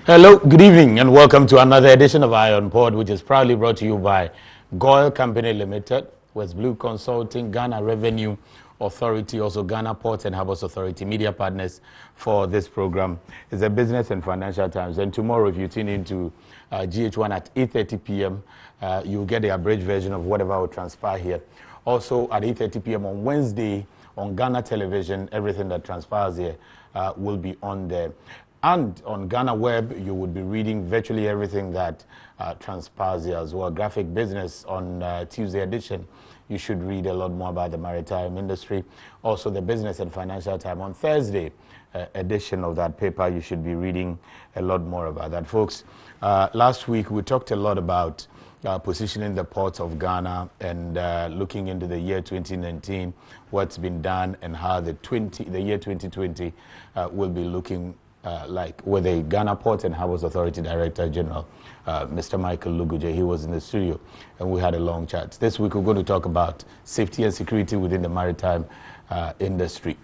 Hello, good evening, and welcome to another edition of Iron Pod, which is proudly brought to you by Goyle Company Limited, West Blue Consulting, Ghana Revenue Authority, also Ghana Ports and Harbours Authority, media partners for this program. It's a Business and Financial Times, and tomorrow, if you tune into GH1 at 8:30 p.m., you'll get the abridged version of whatever will transpire here. Also, at 8:30 p.m. on Wednesday, on Ghana Television, everything that transpires here will be on there. And on Ghana Web, you would be reading virtually everything that transpires here as well. Graphic Business on Tuesday edition, you should read a lot more about the maritime industry. Also, the Business and Financial Time on Thursday edition of that paper, you should be reading a lot more about that. Folks, last week we talked a lot about positioning the ports of Ghana and looking into the year 2019, what's been done and how the year 2020 will be looking like with the Ghana Ports and Harbours Authority Director General, Mr. Michael Luguje. He was in the studio and we had a long chat. This week we're going to talk about safety and security within the maritime industry.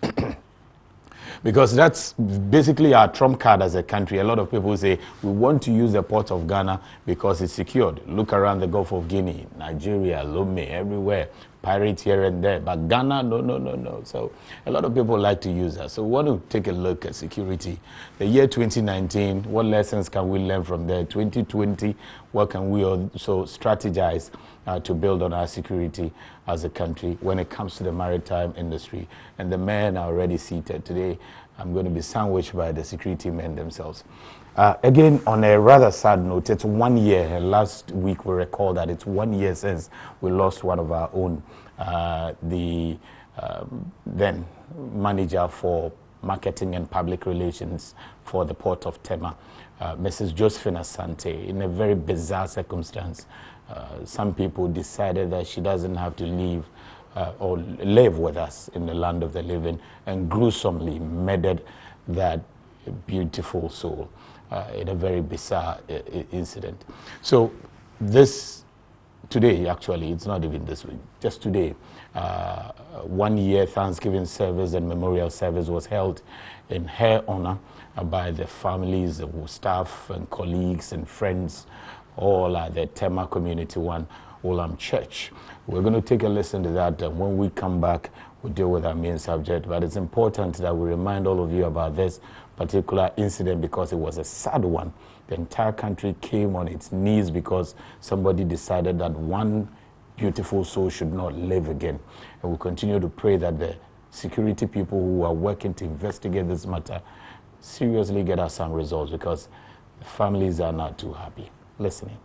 Because that's basically our trump card as a country. A lot of people say we want to use the port of Ghana because it's secured. Look around the Gulf of Guinea, Nigeria, Lome, everywhere. Pirates here and there. But Ghana, no. So a lot of people like to use that. So we want to take a look at security. The year 2019, what lessons can we learn from there? 2020, what can we also strategize to build on our security as a country when it comes to the maritime industry? And the men are already seated. Today, I'm going to be sandwiched by the security men themselves. Again, on a rather sad note, it's 1 year. Last week we recalled that it's 1 year since we lost one of our own, the then manager for marketing and public relations for the port of Tema, Mrs. Josephine Asante, in a very bizarre circumstance. Some people decided that she doesn't have to leave or live with us in the land of the living, and gruesomely murdered that beautiful soul in a very bizarre incident. So this today, actually, it's not even this week, just today, 1 year Thanksgiving service and memorial service was held in her honor by the families, the staff and colleagues and friends, all at the Tema Community One Olam Church. We're going to take a listen to that, and when we come back, we'll deal with our main subject. But it's important that we remind all of you about this particular incident because it was a sad one. The entire country came on its knees because somebody decided that one beautiful soul should not live again. And we continue to pray that the security people who are working to investigate this matter seriously get us some results, because the families are not too happy. Listening.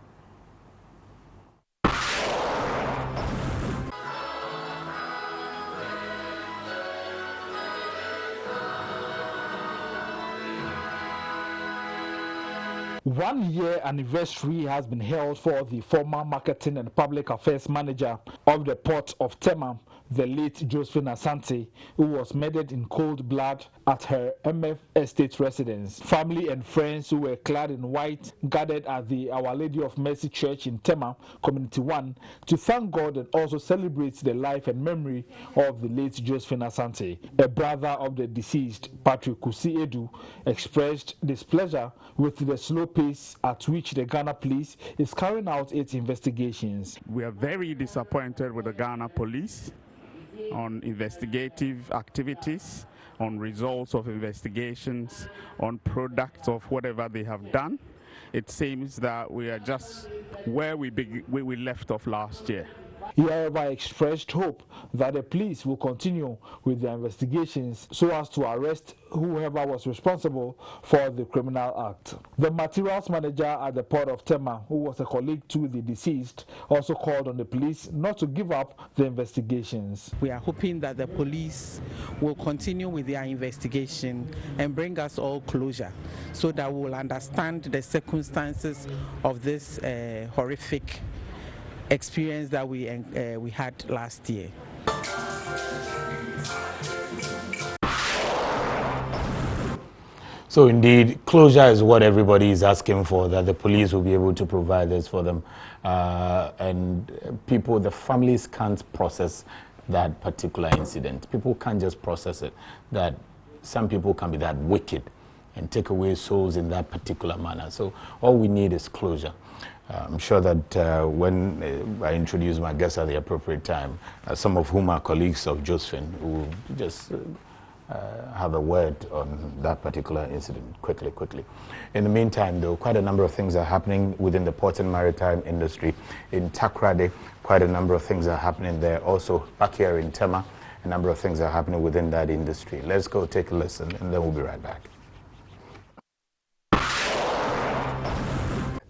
One-year anniversary has been held for the former marketing and public affairs manager of the port of Tema, the late Josephine Asante, who was murdered in cold blood at her MF Estate residence. Family and friends who were clad in white gathered at the Our Lady of Mercy Church in Tema, Community 1, to thank God and also celebrate the life and memory of the late Josephine Asante. A brother of the deceased, Patrick Kusi Edu, expressed displeasure with the slow pace at which the Ghana police is carrying out its investigations. We are very disappointed with the Ghana police on investigative activities, on results of investigations, on products of whatever they have done. It seems that we are just where we left off last year. He, however, expressed hope that the police will continue with their investigations so as to arrest whoever was responsible for the criminal act. The materials manager at the port of Tema, who was a colleague to the deceased, also called on the police not to give up the investigations. We are hoping that the police will continue with their investigation and bring us all closure so that we will understand the circumstances of this horrific experience that we had last year. So indeed, closure is what everybody is asking for, that the police will be able to provide this for them. And people, the families can't process that particular incident. People can't just process it, that some people can be that wicked and take away souls in that particular manner. So all we need is closure. I'm sure that when I introduce my guests at the appropriate time, some of whom are colleagues of Josephine, will just have a word on that particular incident quickly. In the meantime, though, quite a number of things are happening within the port and maritime industry. In TAKORADI, quite a number of things are happening there. Also, back here in Tema, a number of things are happening within that industry. Let's go take a listen, and then we'll be right back.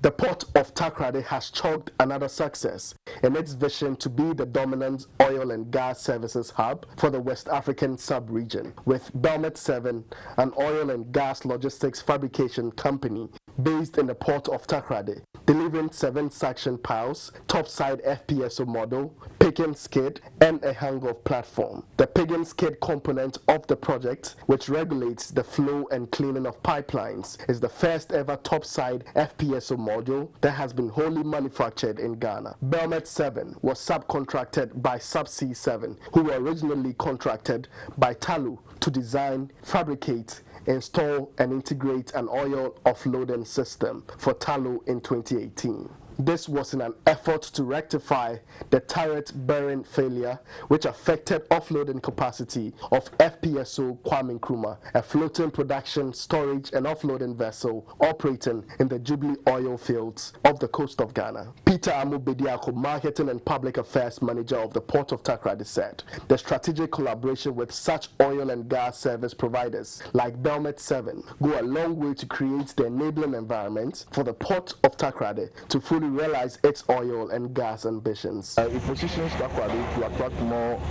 The port of TAKORADI has chalked another success in its vision to be the dominant oil and gas services hub for the West African sub-region, with Belmet 7, an oil and gas logistics fabrication company based in the port of TAKORADI, delivering 7 suction piles, topside FPSO model, pick and skid, and a hang-off platform. The pick and skid component of the project, which regulates the flow and cleaning of pipelines, is the first ever topside FPSO module that has been wholly manufactured in Ghana. Belmet 7 was subcontracted by Subsea 7, who were originally contracted by Talu to design, fabricate, install and integrate an oil offloading system for Talu in 2018. This was in an effort to rectify the turret bearing failure which affected offloading capacity of FPSO Kwame Nkrumah, a floating production, storage and offloading vessel operating in the Jubilee oil fields of the coast of Ghana. Peter Amubediako, Marketing and Public Affairs Manager of the Port of TAKORADI, said the strategic collaboration with such oil and gas service providers like Belmet 7 go a long way to create the enabling environment for the Port of TAKORADI to fully realize its oil and gas ambitions. It positions TAKORADI to attract more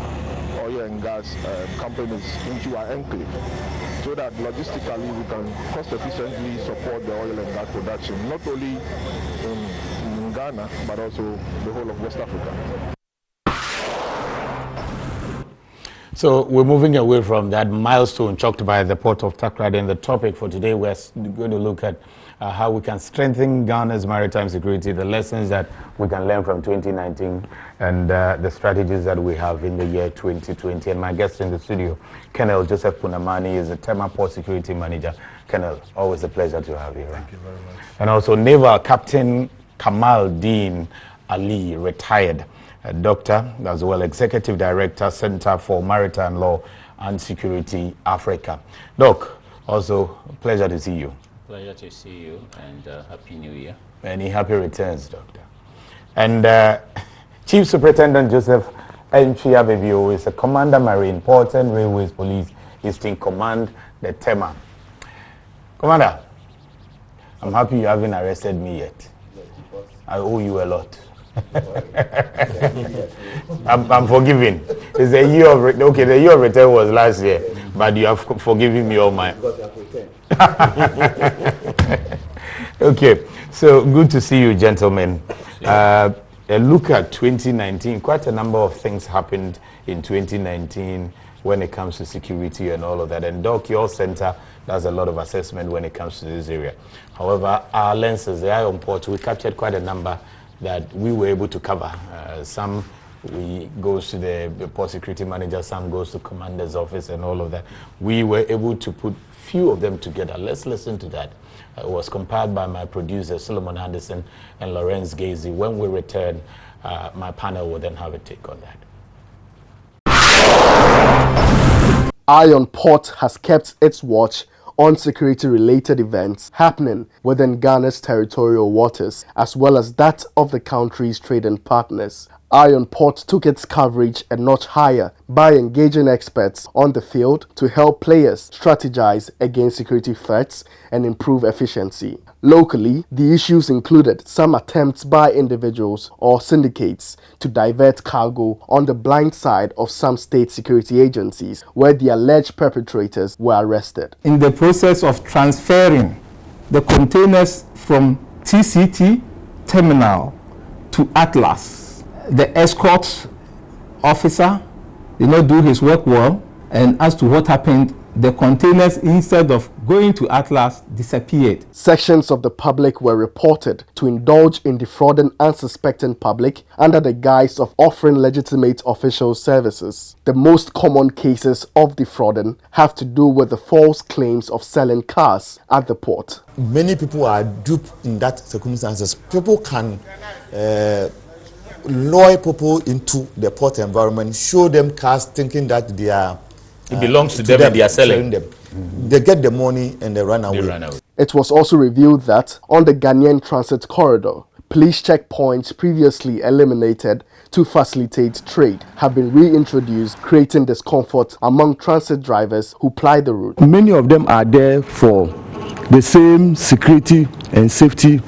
oil and gas companies into our enclave, so that logistically we can cost efficiently support the oil and gas production, not only in Ghana but also the whole of West Africa. So we're moving away from that milestone chalked by the Port of TAKORADI, and the topic for today we're going to look at how we can strengthen Ghana's maritime security, the lessons that we can learn from 2019, and the strategies that we have in the year 2020. And my guest in the studio, Colonel Joseph Punamani, is the Tema Port Security Manager. Colonel, always a pleasure to have you. Thank you very much. And also Naval Captain Kamal Dean Ali, retired doctor, as well Executive Director, Center for Maritime Law and Security, Africa. Doc, also a pleasure to see you. Pleasure to see you, and Happy New Year. Many happy returns, Doctor. And Chief Superintendent Joseph Nchia Bebio is a Commander Marine, Port and Railways Police, Eastern Command, the Tema. Commander, I'm happy you haven't arrested me yet. I owe you a lot. I'm forgiven. It's a year of the year of return was last year, but you have forgiven me all my. Okay, so good to see you, gentlemen. A look at 2019. Quite a number of things happened in 2019 when it comes to security and all of that. And Doc, your center does a lot of assessment when it comes to this area. However, our lenses, the Iron Port, we captured quite a number that we were able to cover. Some goes to the port security manager, some goes to commander's office and all of that. We were able to put few of them together. Let's listen to that. It was compiled by my producer, Solomon Anderson and Lawrence Gazy. When we return, my panel will then have a take on that. Iron Port has kept its watch on security-related events happening within Ghana's territorial waters, as well as that of the country's trading partners. Iron Port took its coverage a notch higher by engaging experts on the field to help players strategize against security threats and improve efficiency. Locally, the issues included some attempts by individuals or syndicates to divert cargo on the blind side of some state security agencies, where the alleged perpetrators were arrested. In the process of transferring the containers from TCT terminal to Atlas, the escort officer did not do his work well, and as to what happened, the containers, instead of going to Atlas disappeared. Sections of the public were reported to indulge in defrauding unsuspecting public under the guise of offering legitimate official services. The most common cases of defrauding have to do with the false claims of selling cars at the port. Many people are duped in that circumstances. People can lure people into the port environment, show them cars thinking that they are it belongs to them and they are selling them. They get the money and they run away. It was also revealed that on the Ghanaian transit corridor, police checkpoints previously eliminated to facilitate trade have been reintroduced, creating discomfort among transit drivers who ply the route. Many of them are there for the same security and safety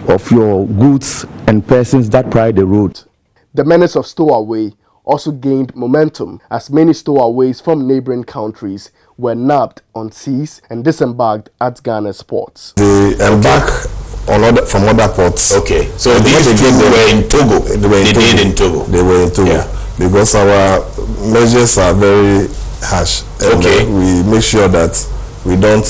of your goods and persons that ply the road. The menace of stowaway also gained momentum as many stowaways from neighboring countries were nabbed on seas and disembarked at Ghana's ports. They embark from other ports. Okay, so these people were in Togo. They were in Togo. They were in Togo. Yeah. Because our measures are very harsh. And we make sure that we don't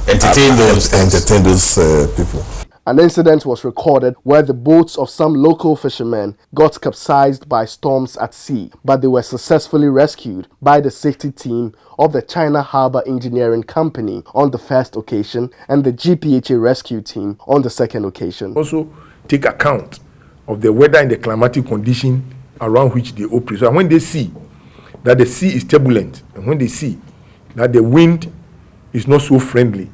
entertain those people. An incident was recorded where the boats of some local fishermen got capsized by storms at sea, but they were successfully rescued by the safety team of the China Harbour Engineering Company on the first occasion and the GPHA rescue team on the second occasion. Also take account of the weather and the climatic condition around which they operate. So when they see that the sea is turbulent and when they see that the wind is not so friendly,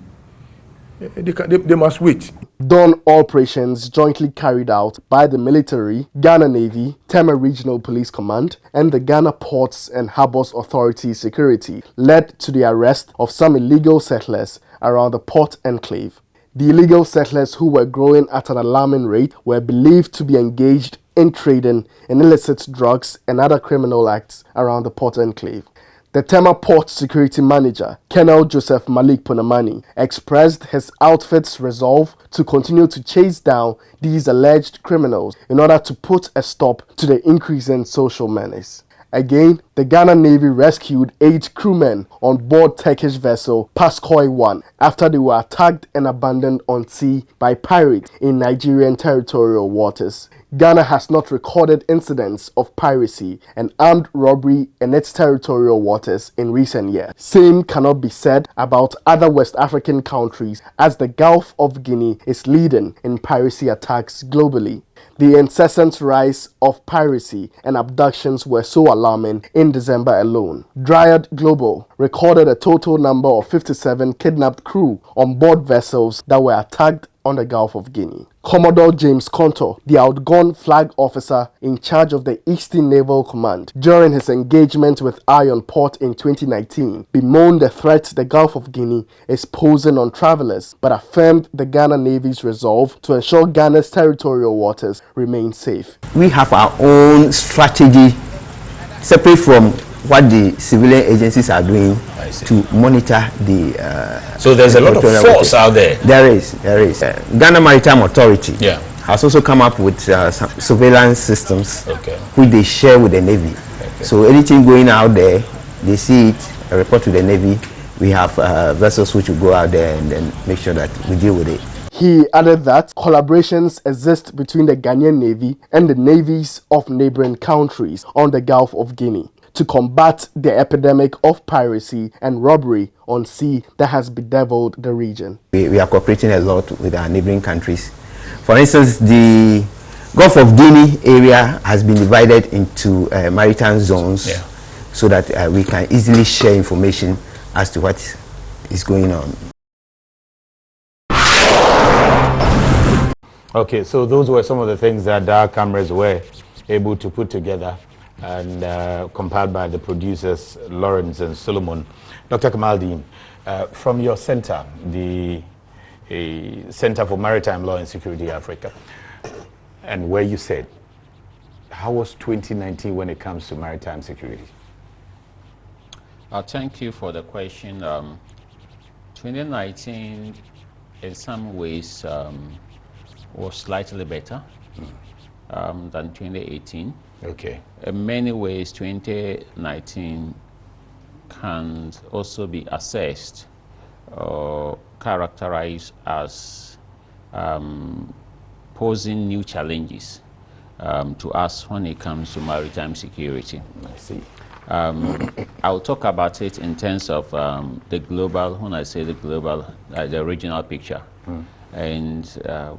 they must wait. Dawn operations jointly carried out by the military, Ghana Navy, Tema Regional Police Command, and the Ghana Ports and Harbours Authority Security led to the arrest of some illegal settlers around the port enclave. The illegal settlers, who were growing at an alarming rate, were believed to be engaged in trading in illicit drugs and other criminal acts around the port enclave. The Tema Port Security Manager, Colonel Joseph Malik Punamani, expressed his outfit's resolve to continue to chase down these alleged criminals in order to put a stop to the increasing social menace. Again, the Ghana Navy rescued 8 crewmen on board Turkish vessel Paskoy 1 after they were attacked and abandoned on sea by pirates in Nigerian territorial waters. Ghana has not recorded incidents of piracy and armed robbery in its territorial waters in recent years. Same cannot be said about other West African countries, as the Gulf of Guinea is leading in piracy attacks globally. The incessant rise of piracy and abductions were so alarming in December alone. Dryad Global recorded a total number of 57 kidnapped crew on board vessels that were attacked on the Gulf of Guinea. Commodore James Conto, the outgone flag officer in charge of the Eastern Naval Command, during his engagement with Iron Port in 2019, bemoaned the threat the Gulf of Guinea is posing on travelers, but affirmed the Ghana Navy's resolve to ensure Ghana's territorial waters remain safe. We have our own strategy separate from what the civilian agencies are doing to monitor the so there's a lot of force out there. There is Ghana Maritime Authority has also come up with some surveillance systems which they share with the Navy. So anything going out there, they see it, report to the Navy. We have vessels which will go out there and then make sure that we deal with it. He added that collaborations exist between the Ghanaian Navy and the navies of neighboring countries on the Gulf of Guinea to combat the epidemic of piracy and robbery on sea that has bedeviled the region. We are cooperating a lot with our neighboring countries. For instance, the Gulf of Guinea area has been divided into maritime zones so that we can easily share information as to what is going on. Okay, so those were some of the things that our cameras were able to put together and compiled by the producers Lawrence and Solomon. Dr. Kamaldeen, from your center, the Center for Maritime Law and Security Africa, and where you said, how was 2019 when it comes to maritime security? Thank you for the question. 2019 in some ways was slightly better than 2018. Okay. In many ways, 2019 can also be assessed characterized as posing new challenges to us when it comes to maritime security. I see. I'll talk about it in terms of the global, when I say the global, the regional picture. And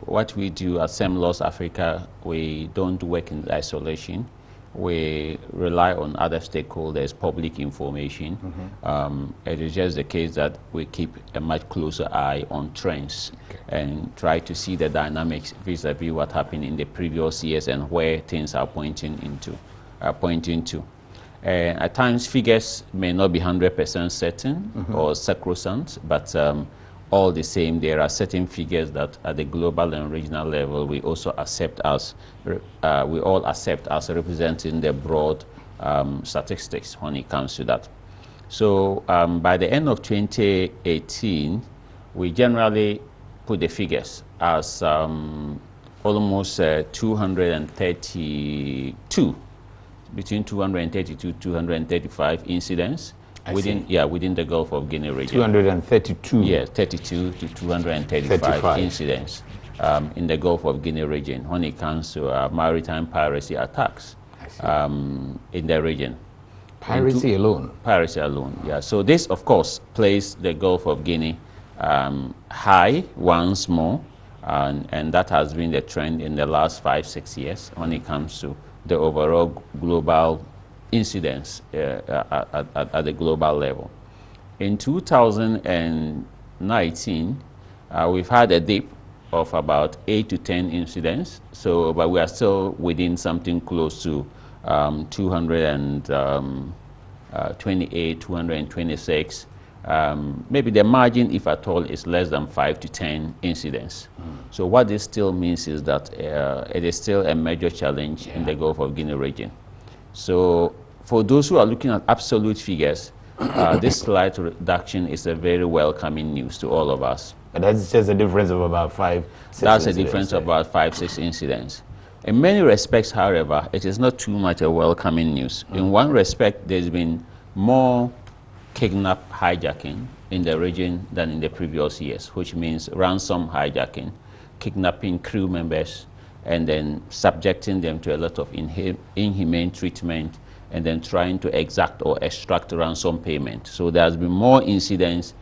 what we do at SEMLOS Africa, we don't work in isolation. We rely on other stakeholders, public information. It is just the case that we keep a much closer eye on trends and try to see the dynamics vis-a-vis what happened in the previous years and where things are pointing to. At times, figures may not be 100% certain or sacrosanct, but all the same, there are certain figures that at the global and regional level we also accept as we all accept as representing the broad statistics when it comes to that. So by the end of 2018, we generally put the figures as almost 232, between 232 235 incidents within the Gulf of Guinea region. 232. Yes, 32 to 235 incidents in the Gulf of Guinea region when it comes to maritime piracy attacks in the region. Piracy alone? Piracy alone, yeah. So this, of course, placed the Gulf of Guinea high once more, and that has been the trend in the last 5-6 years when it comes to the overall global incidents at the global level. In 2019, we've had a dip of about 8 to 10 incidents. So, but we are still within something close to 228, 226. Maybe the margin, if at all, is less than 5 to 10 incidents. So what this still means is that it is still a major challenge in the Gulf of Guinea region. So for those who are looking at absolute figures, this slight reduction is a very welcoming news to all of us. And that's just a difference of about 5-6 That's a difference of about 5-6 incidents. In many respects, however, it is not too much a welcoming news. In one respect, there's been more kidnap hijacking in the region than in the previous years, which means ransom hijacking, kidnapping crew members, and then subjecting them to a lot of inhumane treatment, and then trying to exact or extract ransom payment. So there has been more incidents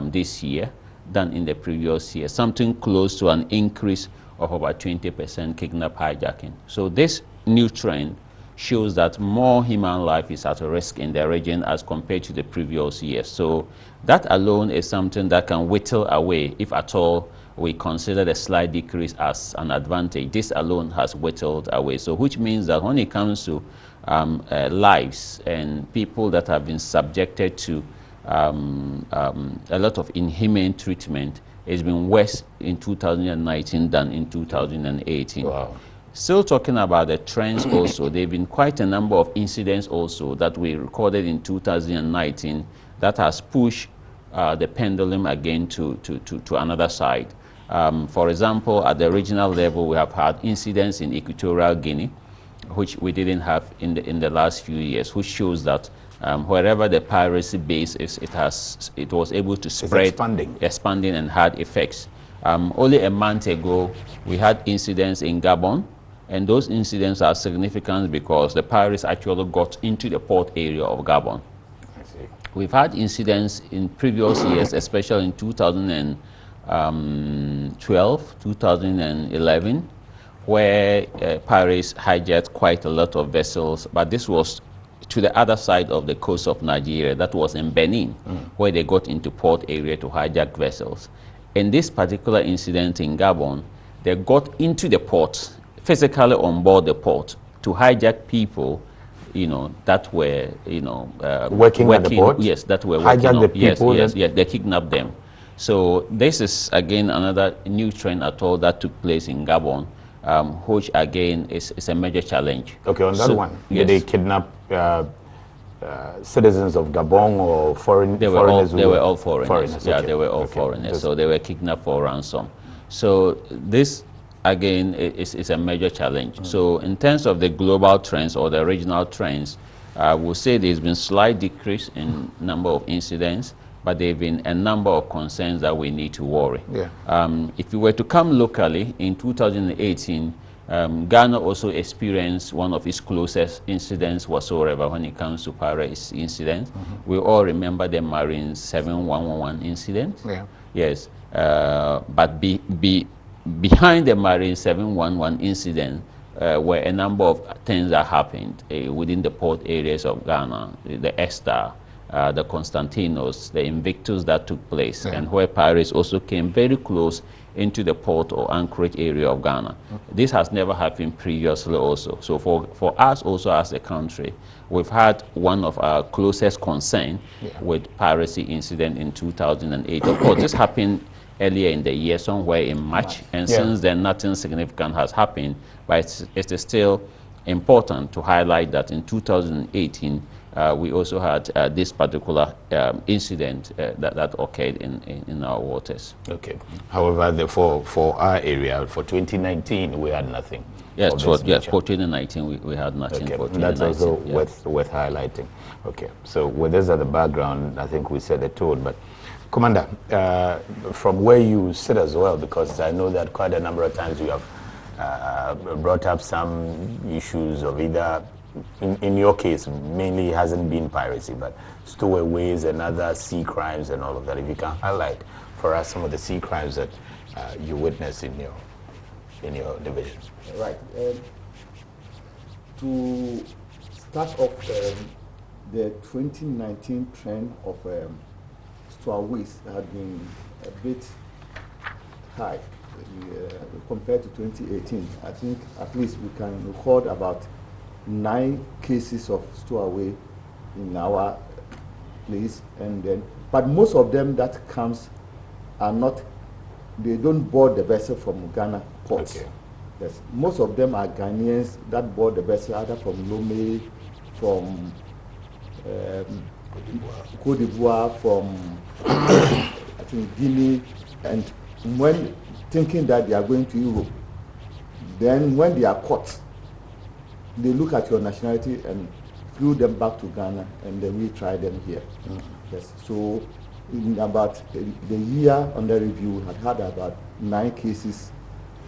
this year than in the previous year, something close to an increase of about 20% kidnap hijacking. So this new trend shows that more human life is at risk in the region as compared to the previous year. So that alone is something that can whittle away, if at all we consider the slight decrease as an advantage. This alone has whittled away. So which means that when it comes to lives and people that have been subjected to a lot of inhumane treatment, it's been worse in 2019 than in 2018. Wow. Still talking about the trends also, there have been quite a number of incidents also that we recorded in 2019 that has pushed the pendulum again to another side. For example, at the regional level, we have had incidents in Equatorial Guinea, which we didn't have in the last few years, which shows that wherever the piracy base is, it was able to spread, expanding and had effects. Only a month ago, we had incidents in Gabon, and those incidents are significant because the pirates actually got into the port area of Gabon. I see. We've had incidents in previous years, especially in 2012, 2011, where pirates hijacked quite a lot of vessels, but this was to the other side of the coast of Nigeria. That was in Benin, where they got into port area to hijack vessels. In this particular incident in Gabon, they got into the port, physically on board the port, to hijack people, that were, working at the port? Yes, that were hijack working the people? Yes, they kidnapped them. So this is, again, another new trend at all that took place in Gabon, which, again, is a major challenge. Okay, on that one, did they kidnap citizens of Gabon or foreigners? They were all foreigners. Okay. Yeah, they were all foreigners. So they were kidnapped for ransom. So this, again, is a major challenge. So in terms of the global trends or the regional trends, we'll say there's been slight decrease in number of incidents, but there have been a number of concerns that we need to worry. Yeah. If you were to come locally, in 2018, Ghana also experienced one of its closest incidents whatsoever when it comes to piracy incidents. We all remember the Marine 7111 incident. Yeah. Yes, but behind the Marine 711 incident were a number of things that happened within the port areas of Ghana, the Esther, the Constantinos, the Invictus that took place, and where pirates also came very close into the port or anchorage area of Ghana. This has never happened previously also. So for us also as a country, we've had one of our closest concern with piracy incident in 2008. Of course, this happened earlier in the year, somewhere in March, and since then nothing significant has happened, but it is still important to highlight that in 2018, we also had this particular incident that occurred in our waters. Okay. However, for our area, for 2019, we had nothing. Yes, for 2019, we had nothing. Okay. For 2019. That's also worth highlighting. Okay. So with this at the background, I think we set the tone. But Commander, from where you sit as well, because I know that quite a number of times you have brought up some issues of either, in your case, mainly hasn't been piracy, but stowaways and other sea crimes and all of that. If you can highlight for us some of the sea crimes that you witness in your division. Right. To start off, the 2019 trend of stowaways had been a bit high compared to 2018. I think at least we can record about 9 cases of stowaway in our place, and then, but most of them that comes are not, they don't board the vessel from Ghana ports. Okay. Yes, most of them are Ghanaians that board the vessel either from Lome, from Cote d'Ivoire, from I think Guinea, and when thinking that they are going to Europe, then when they are caught, they look at your nationality and flew them back to Ghana, and then we try them here. Yes. So in about the year under review, we had about 9 cases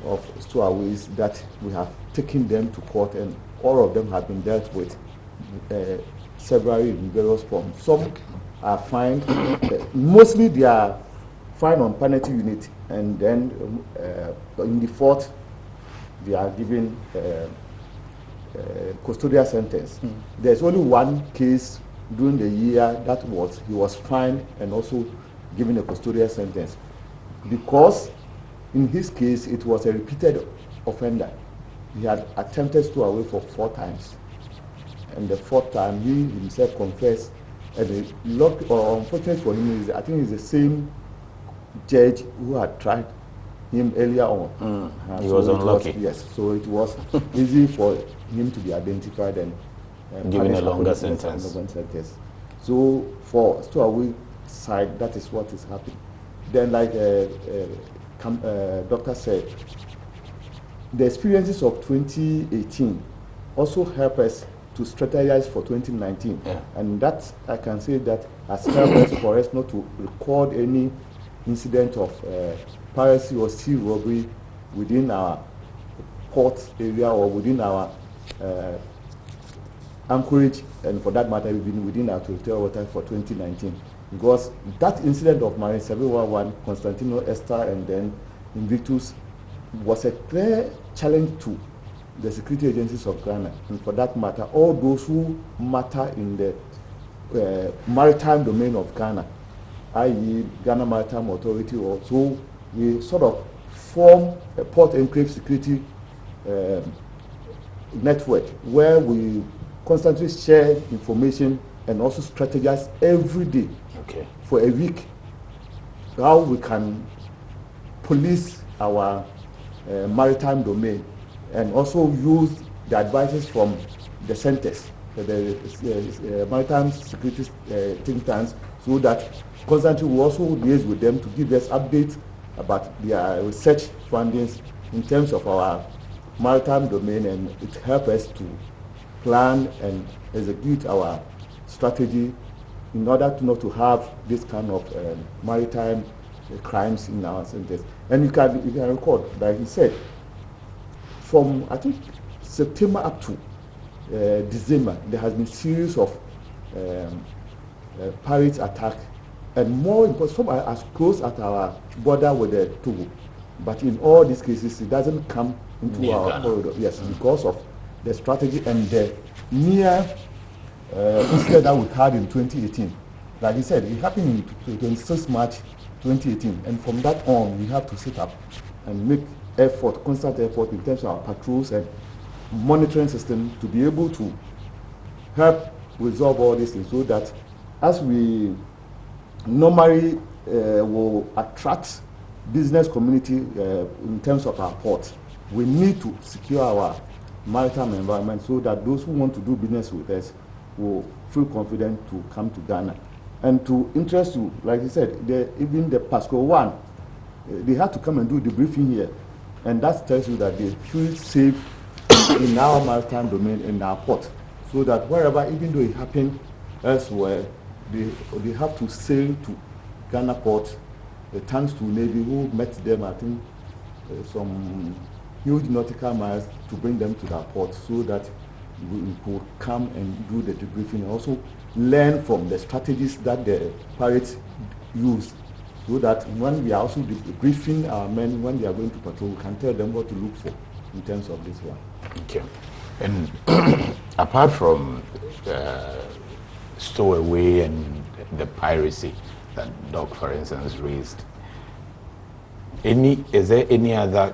of stowaways that we have taken them to court, and all of them have been dealt with severally in various forms. Some are fined, mostly they are fined on penalty unit, and then in default they are given custodial sentence. There's only one case during the year that he was fined and also given a custodial sentence, because in his case it was a repeated offender. He had attempted stowaway for 4 times, and the 4th time he himself confessed, and unfortunate for him is I think it's the same judge who had tried him earlier on. He was unlucky. Yes, so it was easy for him to be identified and given a longer sentence. So for stowaway side, that is what is happening. Then, like Doctor said, the experiences of 2018 also help us to strategize for 2019, and that I can say that has helped us for us not to record any incident of piracy or sea robbery within our port area or within our anchorage, and for that matter even within our territorial water for 2019, because that incident of Marine 711, Constantino, Esther, and then Invictus was a clear challenge to the security agencies of Ghana, and for that matter all those who matter in the maritime domain of Ghana, i.e. Ghana Maritime Authority. Also, we sort of form a port enclave security network where we constantly share information and also strategize every day for a week how we can police our maritime domain, and also use the advices from the centers, the maritime security think tanks, so that constantly we also liaise with them to give us updates about their research findings in terms of our maritime domain, and it helps us to plan and execute our strategy in order to not to have this kind of maritime crimes in our centers. And you can record, like he said, from I think September up to December, there has been series of pirate attack, and more because some are as close at our border with the Togo, but in all these cases it doesn't come into our corridor. Yes, because of the strategy and the near incident that we had in 2018. Like he said, it happened in 26 March 2018, and from that on we have to set up and make effort, constant effort in terms of our patrols and monitoring system to be able to help resolve all these things, so that as we normally will attract business community in terms of our port, we need to secure our maritime environment so that those who want to do business with us will feel confident to come to Ghana. And to interest you, like I said, even the PASCO 1, they had to come and do the briefing here. And that tells you that they feel safe in our maritime domain, in our port, so that wherever, even though it happened elsewhere, they have to sail to Ghana port, thanks to Navy who met them, I think, some huge nautical miles to bring them to that port, so that we could come and do the debriefing and also learn from the strategies that the pirates use, so that when we are also debriefing our men when they are going to patrol, we can tell them what to look for in terms of this one. Okay. And apart from stowaway and the piracy that Doc, for instance, raised, is there any other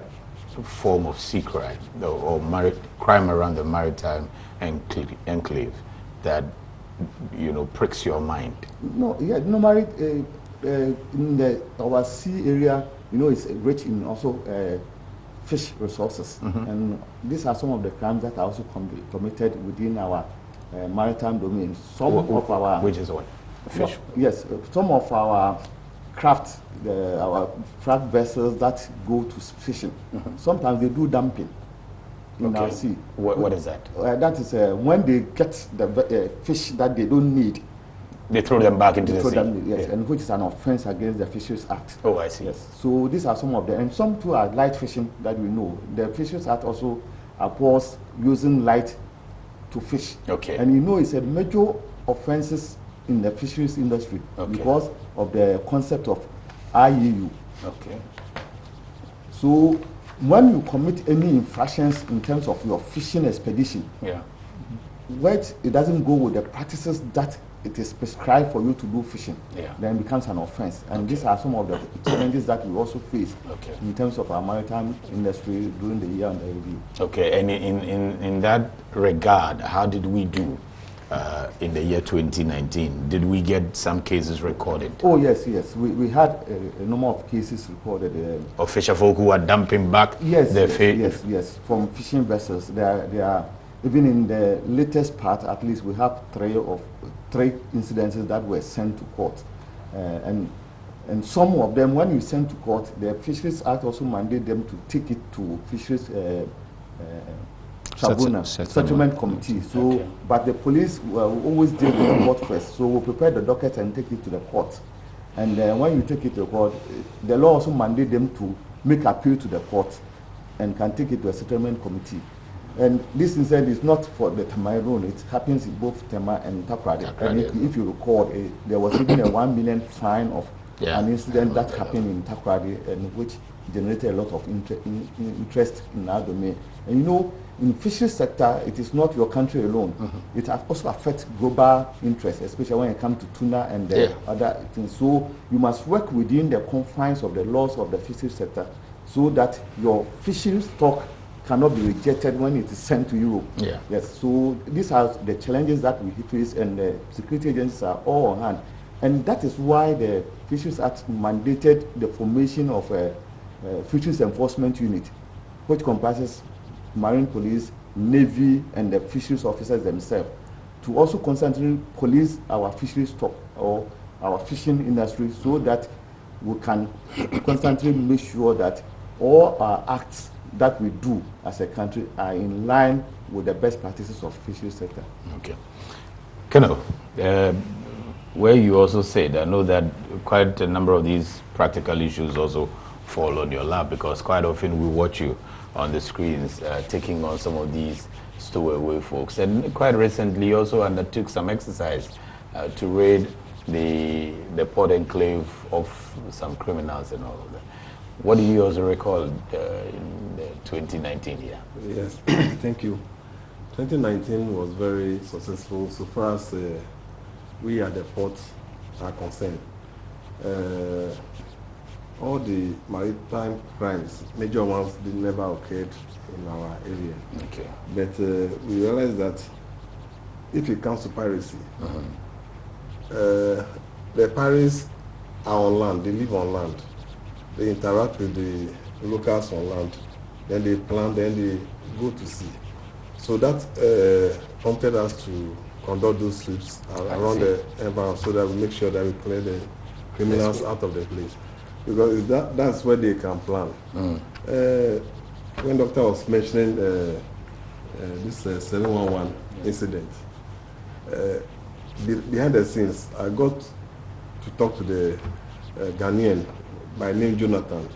form of sea crime or crime around the maritime enclave that pricks your mind? No, yeah, normally in our sea area, it's rich in also fish resources, and these are some of the crimes that are also committed within our maritime domain. Which is what? Fish? Yes, some of our craft, our craft vessels that go to fishing, sometimes they do dumping in our sea. What is that? That is when they get the fish that they don't need, they throw them back into the sea. Yes, and which is an offense against the Fisheries Act. Oh, I see. Yes. So these are some of them, and some too are light fishing that we know. The Fisheries Act also abhors using light to fish. Okay. And it's a major offenses in the fisheries industry because of the concept of IUU. Okay. So when you commit any infractions in terms of your fishing expedition, it doesn't go with the practices that it is prescribed for you to do fishing, then it becomes an offense. And these are some of the challenges that we also face in terms of our maritime industry during the year under review. Okay, and in that regard, how did we do in the year 2019? Did we get some cases recorded? Oh, yes. We had a number of cases recorded. Of fisherfolk who are dumping back their fish? Yes, from fishing vessels. They are, even in the latest part, at least we have three incidences that were sent to court. And some of them, when you send to court, the Fisheries Act also mandated them to take it to Fisheries Tribunal, Settlement Committee. So, but the police will always deal with the court first. So we'll prepare the docket and take it to the court. And when you take it to the court, the law also mandates them to make appeal to the court and can take it to a settlement committee. And this incident is not for the Tema alone. It happens in both Tema and TAKORADI. And if you recall, there was even a 1 million fine of an incident that happened in TAKORADI, and which generated a lot of interest in our domain. And in fisheries sector, it is not your country alone. It also affects global interest, especially when it comes to tuna and other things. So you must work within the confines of the laws of the fisheries sector, so that your fisheries stock cannot be rejected when it is sent to Europe. Yes. So these are the challenges that we face, and the security agencies are all on hand. And that is why the Fisheries Act mandated the formation of a fisheries enforcement unit, which comprises Marine Police, Navy, and the fisheries officers themselves, to also constantly police our fisheries stock or our fishing industry, so that we can constantly make sure that all our acts that we do as a country are in line with the best practices of fisheries sector. Okay. Colonel, where you also said, I know that quite a number of these practical issues also fall on your lap, because quite often we watch you on the screens taking on some of these stowaway folks. And quite recently also undertook some exercise to raid the port enclave of some criminals and all of that. What do you also recall in 2019 here? Yes, thank you. 2019 was very successful so far as we at the port are concerned. All the maritime crimes, major ones, they never occurred in our area. Okay. But we realized that if it comes to piracy, the pirates are on land, they live on land. They interact with the locals on land, then they plan, then they go to sea. So that prompted us to conduct those sweeps around the environment so that we make sure that we clear the criminals out of the place. Because that's where they can plan. When Doctor was mentioning this 711 incident, behind the scenes, I got to talk to the Ghanaian by name Jonathan.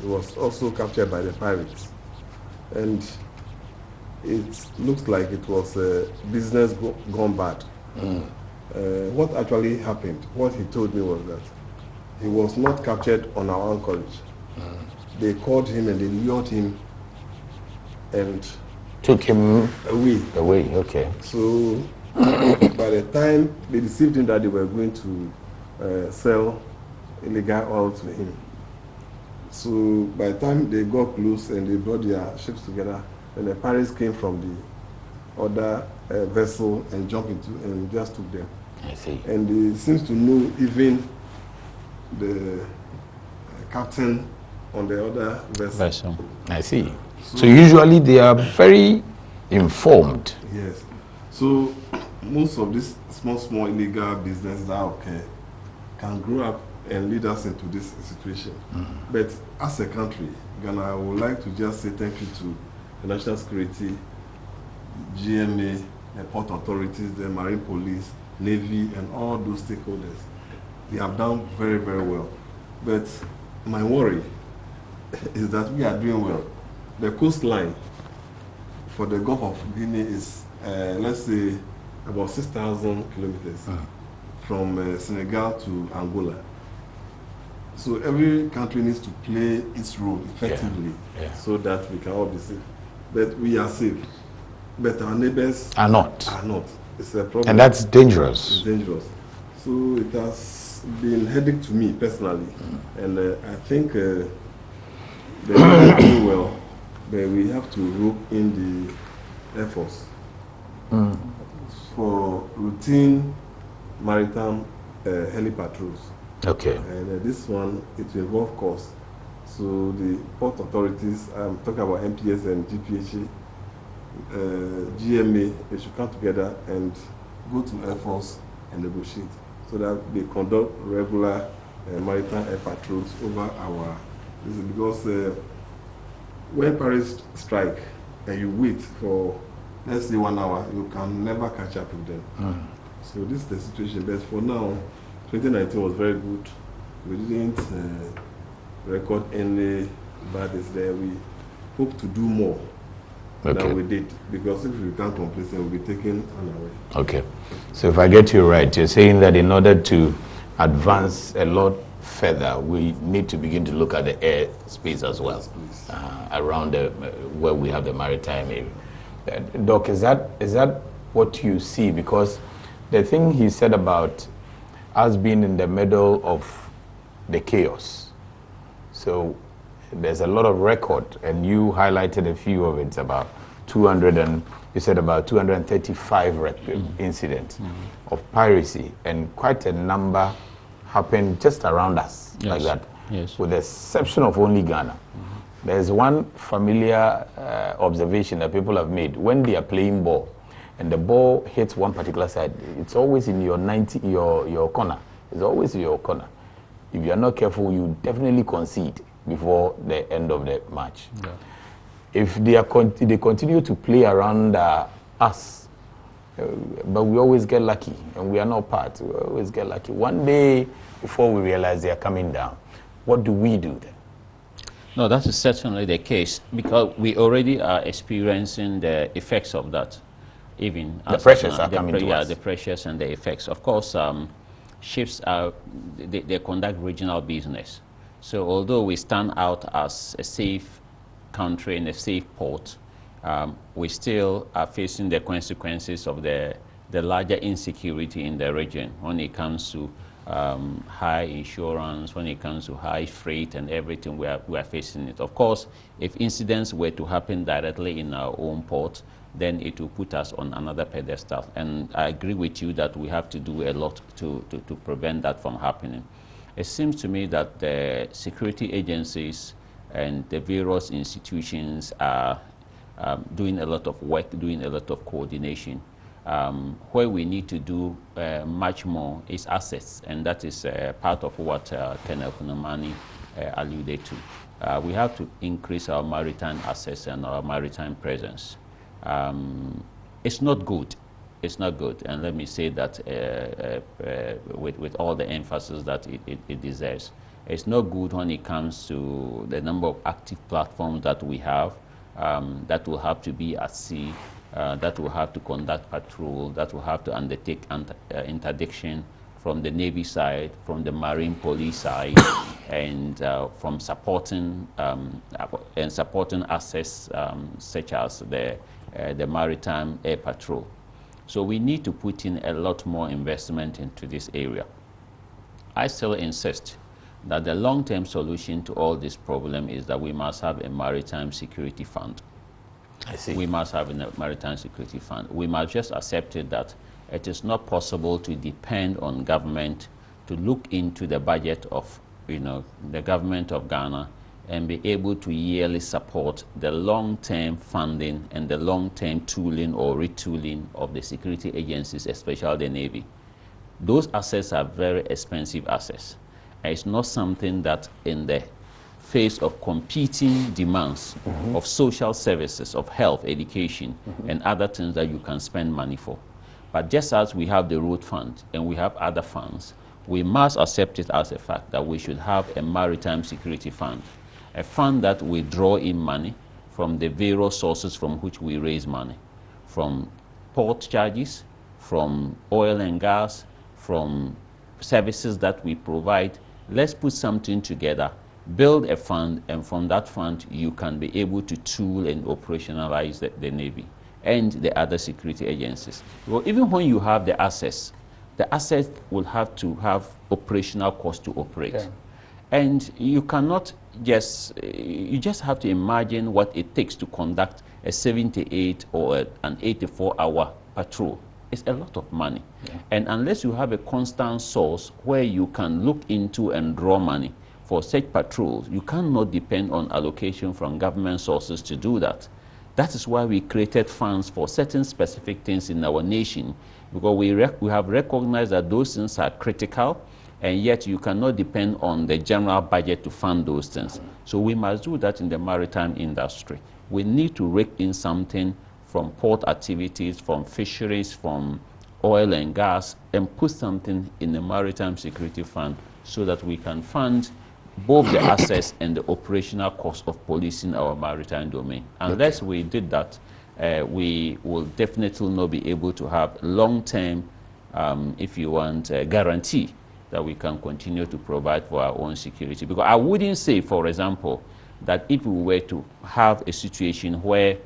He was also captured by the pirates. And it looks like it was business gone bad. What actually happened, what he told me was that he was not captured on our anchorage. They called him and they lured him and took him away. Okay. So by the time they deceived him that they were going to sell illegal oil to him. So by the time they got close and they brought their ships together, then the pirates came from the other vessel and jumped into and just took them. I see. And they seems to know even the captain on the other vessel. I see. So usually they are very informed. Yes. So most of these small illegal businesses that occur can grow up and lead us into this situation. But as a country, Ghana, I would like to just say thank you to the National Security, GMA, the port authorities, the Marine Police, Navy, and all those stakeholders. They have done very, very well. But my worry is that we are doing well. The coastline for the Gulf of Guinea is, let's say, about 6,000 kilometers from Senegal to Angola. So every country needs to play its role effectively so that we can all be safe. But we are safe. But our neighbors are not. It's a problem. And that's dangerous. It's dangerous. So it has been a headache to me personally. And I think they're doing well, but we have to rope in the Air Force for routine maritime heli patrols. Okay. And this one, it will involve cost. So the port authorities, I'm talking about MPS and GPHA, GMA, they should come together and go to Air Force and negotiate so that they conduct regular maritime air patrols over our. This is because when pirates strike and you wait for, let's say, 1 hour, you can never catch up with them. So this is the situation. But for now, 2019 was very good. We didn't record any badness there. We hope to do more than we did, because if we can't complete it, we'll be taken unaware. Okay. So if I get you right, you're saying that in order to advance a lot further, we need to begin to look at the air space as well, around where we have the maritime area. Doc, is that what you see? Because the thing he said about us being in the middle of the chaos, so there's a lot of record, and you highlighted a few of it, about 200 and you said about 235 incidents of piracy, and quite a number happened just around us, like that, with the exception of only Ghana. There's one familiar observation that people have made. When they are playing ball and the ball hits one particular side, it's always in your your corner. It's always in your corner. If you are not careful, you definitely concede before the end of the match. If they continue to play around us, but we always get lucky, and we are not part. We always get lucky. One day, before we realize they are coming down, what do we do then? No, that is certainly the case, because we already are experiencing the effects of that. Even the pressures are coming to us. The pressures and the effects. Of course, ships are they conduct regional business. So although we stand out as a safe country and a safe port, we still are facing the consequences of the larger insecurity in the region when it comes to high insurance, when it comes to high freight and everything. We are facing it. Of course, if incidents were to happen directly in our own port, then it will put us on another pedestal. And I agree with you that we have to do a lot to prevent that from happening. It seems to me that the security agencies and the various institutions are doing a lot of work, doing a lot of coordination. Where we need to do much more is assets, and that is part of what Colonel Punamani alluded to. We have to increase our maritime assets and our maritime presence. It's not good. It's not good, and let me say that with all the emphasis that it deserves. It's not good when it comes to the number of active platforms that we have that will have to be at sea, that will have to conduct patrol, that will have to undertake interdiction from the Navy side, from the Marine Police side, and from supporting assets such as the Maritime Air Patrol. So we need to put in a lot more investment into this area. I still insist that the long-term solution to all this problem is that we must have a maritime security fund. I see. We must have a maritime security fund. We must just accept it that it is not possible to depend on government to look into the budget of, the government of Ghana and be able to yearly support the long-term funding and the long-term tooling or retooling of the security agencies, especially the Navy. Those assets are very expensive assets. And it's not something that in the face of competing demands of social services, of health, education, and other things that you can spend money for. But just as we have the road fund and we have other funds, we must accept it as a fact that we should have a maritime security fund, a fund that will draw in money from the various sources from which we raise money, from port charges, from oil and gas, from services that we provide. Let's put something together, build a fund, and from that fund you can be able to tool and operationalize the Navy and the other security agencies. Well, even when you have the assets will have to have operational costs to operate. Yeah. And you cannot you just have to imagine what it takes to conduct a 78 or an 84-hour patrol. It's a lot of money. Yeah. And unless you have a constant source where you can look into and draw money for such patrols, you cannot depend on allocation from government sources to do that. That is why we created funds for certain specific things in our nation, because we have recognized that those things are critical, and yet you cannot depend on the general budget to fund those things. So we must do that in the maritime industry. We need to rake in something from port activities, from fisheries, from oil and gas, and put something in the maritime security fund so that we can fund both the assets and the operational cost of policing our maritime domain. Unless we did that, we will definitely not be able to have long-term, if you want, guarantee that we can continue to provide for our own security. Because I wouldn't say, for example, that if we were to have a situation where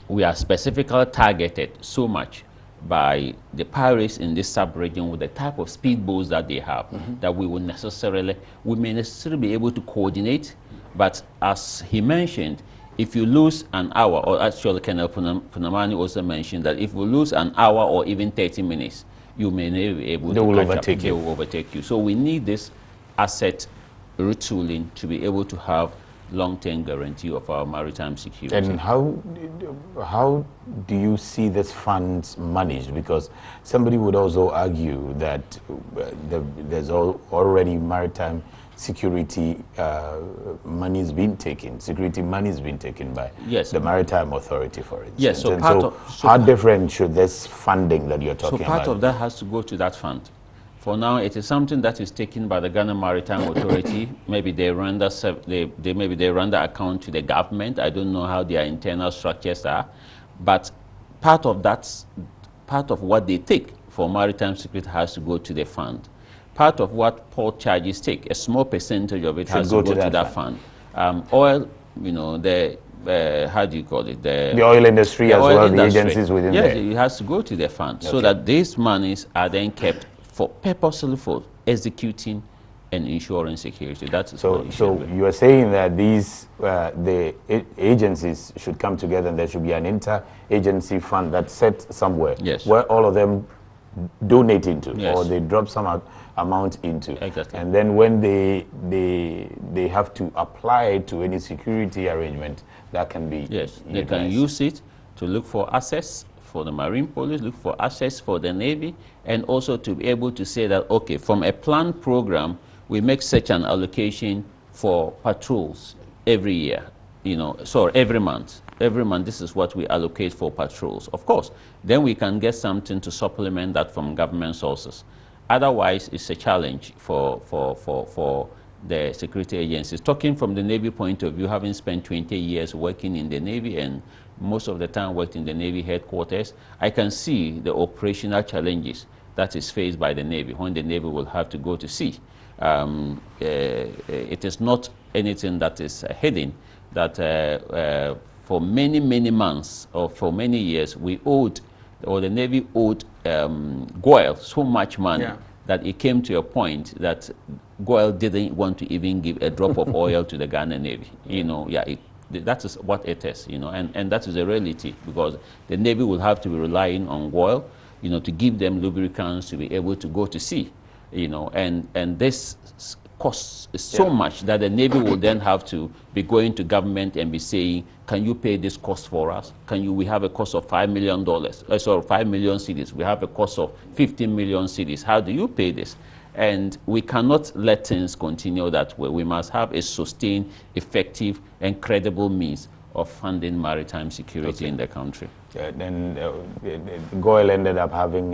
we are specifically targeted so much by the pirates in this sub-region with the type of speedboats that they have, that we may necessarily be able to coordinate. But as he mentioned, if you lose an hour, or actually Colonel Punamani also mentioned that if we lose an hour or even 30 minutes, you may not be able to catch up. They will overtake you. So we need this asset retooling to be able to have long-term guarantee of our maritime security. And how do you see this funds managed? Because somebody would also argue that there's already maritime security money is being taken, security money is being taken by yes, the Maritime Authority, for instance. Yes, so, how different should this funding that you're talking about? So part of that has to go to that fund. For now, it is something that is taken by the Ghana Maritime Authority. Maybe they render the account to the government. I don't know how their internal structures are, but part of what they take for maritime security has to go to the fund. Part of what port charges take, a small percentage of it has to go to that fund. Oil, you know, how do you call it? The oil industry as well, the agencies within there. Yes, it has to go to the fund, so that these monies are then kept purposely for executing and ensuring security. That's so you are saying that these the agencies should come together and there should be an inter-agency fund that's set somewhere, where all of them donate into, or they drop some amount into, and then when they have to apply it to any security arrangement, that can be they can use it to look for access for the Marine Police, look for access for the Navy, and also to be able to say that, okay, from a planned program, we make such an allocation for patrols every year, you know, so every month. Every month, this is what we allocate for patrols. Of course, then we can get something to supplement that from government sources. Otherwise, it's a challenge for the security agencies. Talking from the Navy point of view, having spent 20 years working in the Navy and most of the time worked in the Navy headquarters, I can see the operational challenges that is faced by the Navy when the Navy will have to go to sea. It is not anything that is hidden, that for many, many months or for many years, we owed, or the Navy owed GOIL so much money that it came to a point that GOIL didn't want to even give a drop of oil to the Ghana Navy. You know, that is what it is, you know, and that is a reality, because the Navy will have to be relying on GOIL, you know, to give them lubricants to be able to go to sea, you know, and this costs so much that the Navy will then have to be going to government and be saying, can you pay this cost for us? We have a cost of $5 million, 5 million cedis. We have a cost of 15 million cedis. How do you pay this? And we cannot let things continue that way. We must have a sustained, effective, and credible means of funding maritime security in the country. Then GOIL ended up having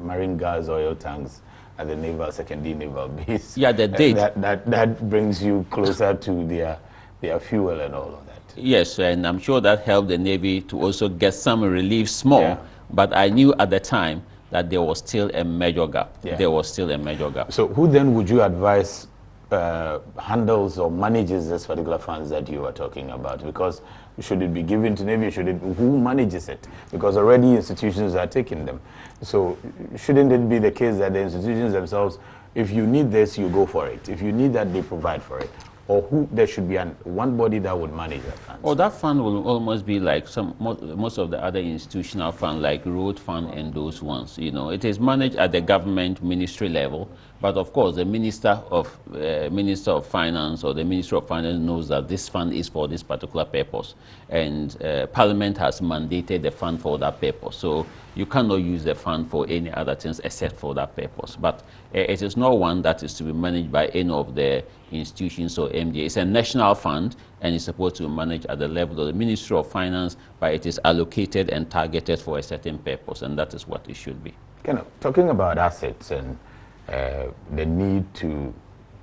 marine gas oil tanks at the naval, secondary naval base. Yeah, they did. That brings you closer to their fuel and all of that. Yes, and I'm sure that helped the Navy to also get some relief small, but I knew at the time that there was still a major gap. There was still a major gap. So who then would you advise handles or manages this particular funds that you are talking about? Because should it be given to Navy? Who manages it? Because already institutions are taking them. So shouldn't it be the case that the institutions themselves, if you need this, you go for it. If you need that, they provide for it. Or there should be one body that would manage that fund? Oh, that fund will almost be like most of the other institutional funds, like road fund and those ones. You know, it is managed at the government ministry level, but of course the Minister of Finance or the Minister of Finance knows that this fund is for this particular purpose, and Parliament has mandated the fund for that purpose. So you cannot use the fund for any other things except for that purpose. But it is not one that is to be managed by any of the institutions or MDA. It's a national fund, and it's supposed to be managed at the level of the Ministry of Finance, but it is allocated and targeted for a certain purpose, and that is what it should be. Talking about assets and the need to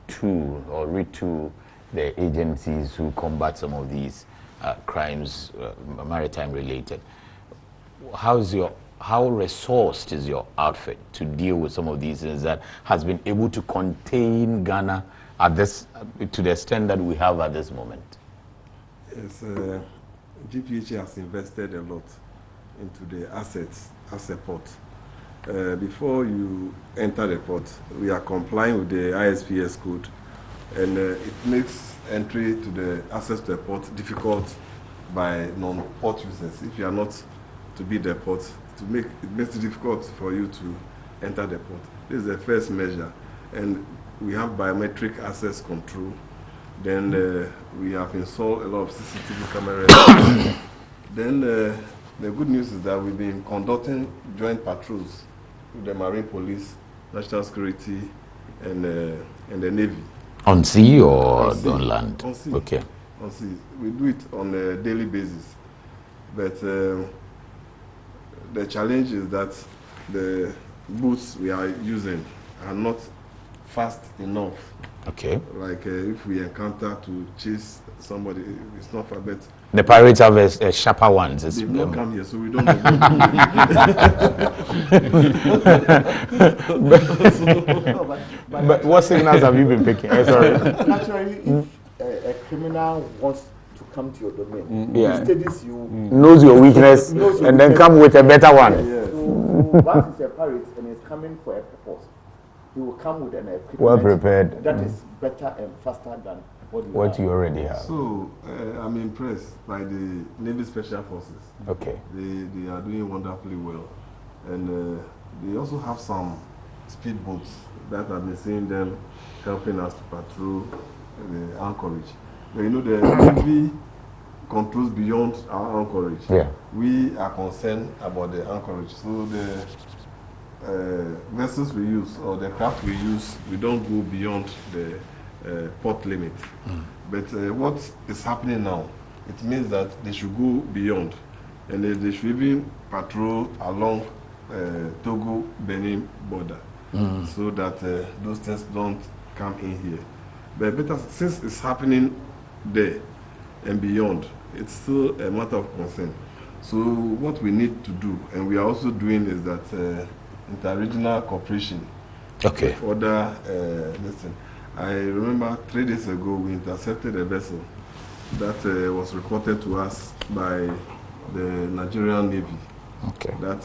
tool or retool the agencies who combat some of these crimes, maritime related, how resourced is your outfit to deal with some of these things that has been able to contain Ghana at this, to the extent that we have at this moment? Yes, GPHA has invested a lot into the assets as a port. Before you enter the port, we are complying with the ISPS code, and it makes entry to the access to the port difficult by non-port users. If you are not to be the port, it makes it difficult for you to enter the port. This is the first measure, and we have biometric access control. Then we have installed a lot of CCTV cameras. Then the good news is that we've been conducting joint patrols with the Marine Police, National Security, and the Navy. On sea or on land? On sea. Okay. On sea. We do it on a daily basis. But the challenge is that the boats we are using are not fast enough. Okay. Like if we encounter to chase somebody, it's not fast, but the pirates have a sharper ones. They don't come here, so we don't know. But what signals have you been picking? Sorry. Naturally, if a criminal wants to come to your domain, he studies you, knows your weakness, and then come with a better one. Yeah. So once he's a pirate and he's coming for a purpose, he will come with an equipment well prepared that is better and faster than what you already have. So I'm impressed by the Navy Special Forces. Okay. They are doing wonderfully well, and they also have some speedboats that I've been seeing them helping us to patrol the anchorage. But you know, the Navy controls beyond our anchorage. Yeah. We are concerned about the anchorage. So the vessels we use or the craft we use, we don't go beyond the port limit. But what is happening now, it means that they should go beyond, and they should even patrol along Togo-Benin border, so that those things don't come in here. But since it's happening there and beyond, it's still a matter of concern. So what we need to do, and we are also doing, is that interregional cooperation. Okay. With other listen. I remember 3 days ago we intercepted a vessel that was reported to us by the Nigerian Navy. Okay. That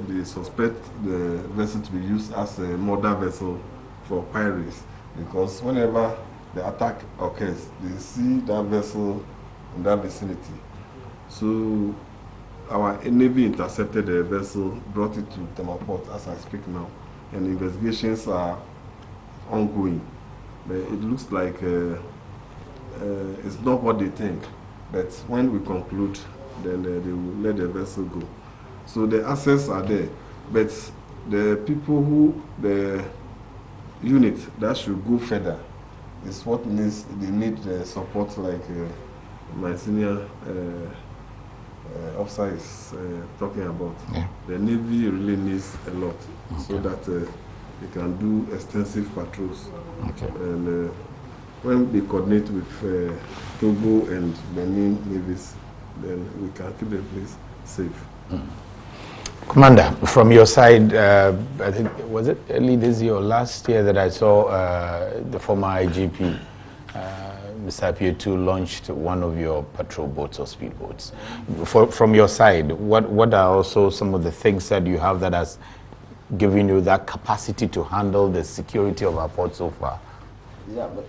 they suspect the vessel to be used as a murder vessel for pirates, because whenever the attack occurs, they see that vessel in that vicinity. So our Navy intercepted the vessel, brought it to Tema Port as I speak now, and investigations are ongoing. But it looks like it's not what they think. But when we conclude, then they will let the vessel go. So the assets are there, but the people the unit that should go further is what needs. They need the support, like my senior officer is talking about. Yeah. The Navy really needs a lot, so that they can do extensive patrols. Okay. And when they coordinate with Togo and Benin navies, then we can keep the place safe. Commander, from your side, I think, was it early this year or last year that I saw the former IGP, Mr. Apietu, launched one of your patrol boats or speedboats. From your side, what are also some of the things that you have that has given you that capacity to handle the security of our port so far? Yeah, but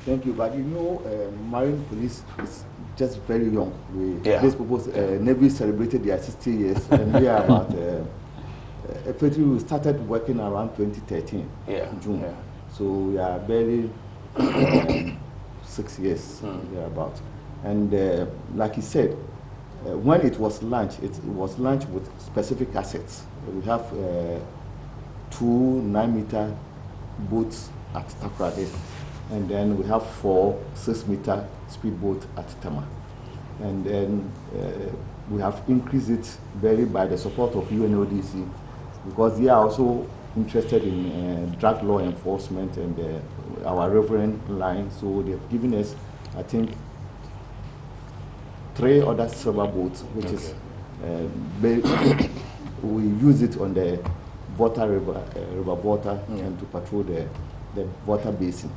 thank you. But you know, Marine Police is just very young. These people, Navy celebrated their 60 years, and we are about. Effectively, we started working around 2013, June. Yeah. So we are barely 6 years about. And like he said, when it was launched with specific assets. We have 2 9-meter boats at TAKORADI, and then we have 4 6-meter speedboats at Tema. And then we have increased it very by the support of UNODC, because they are also interested in drug law enforcement and our reverend line. So they've given us, I think, 3 other silver boats, which is we use it on the Volta River Volta and to patrol the Volta Basin.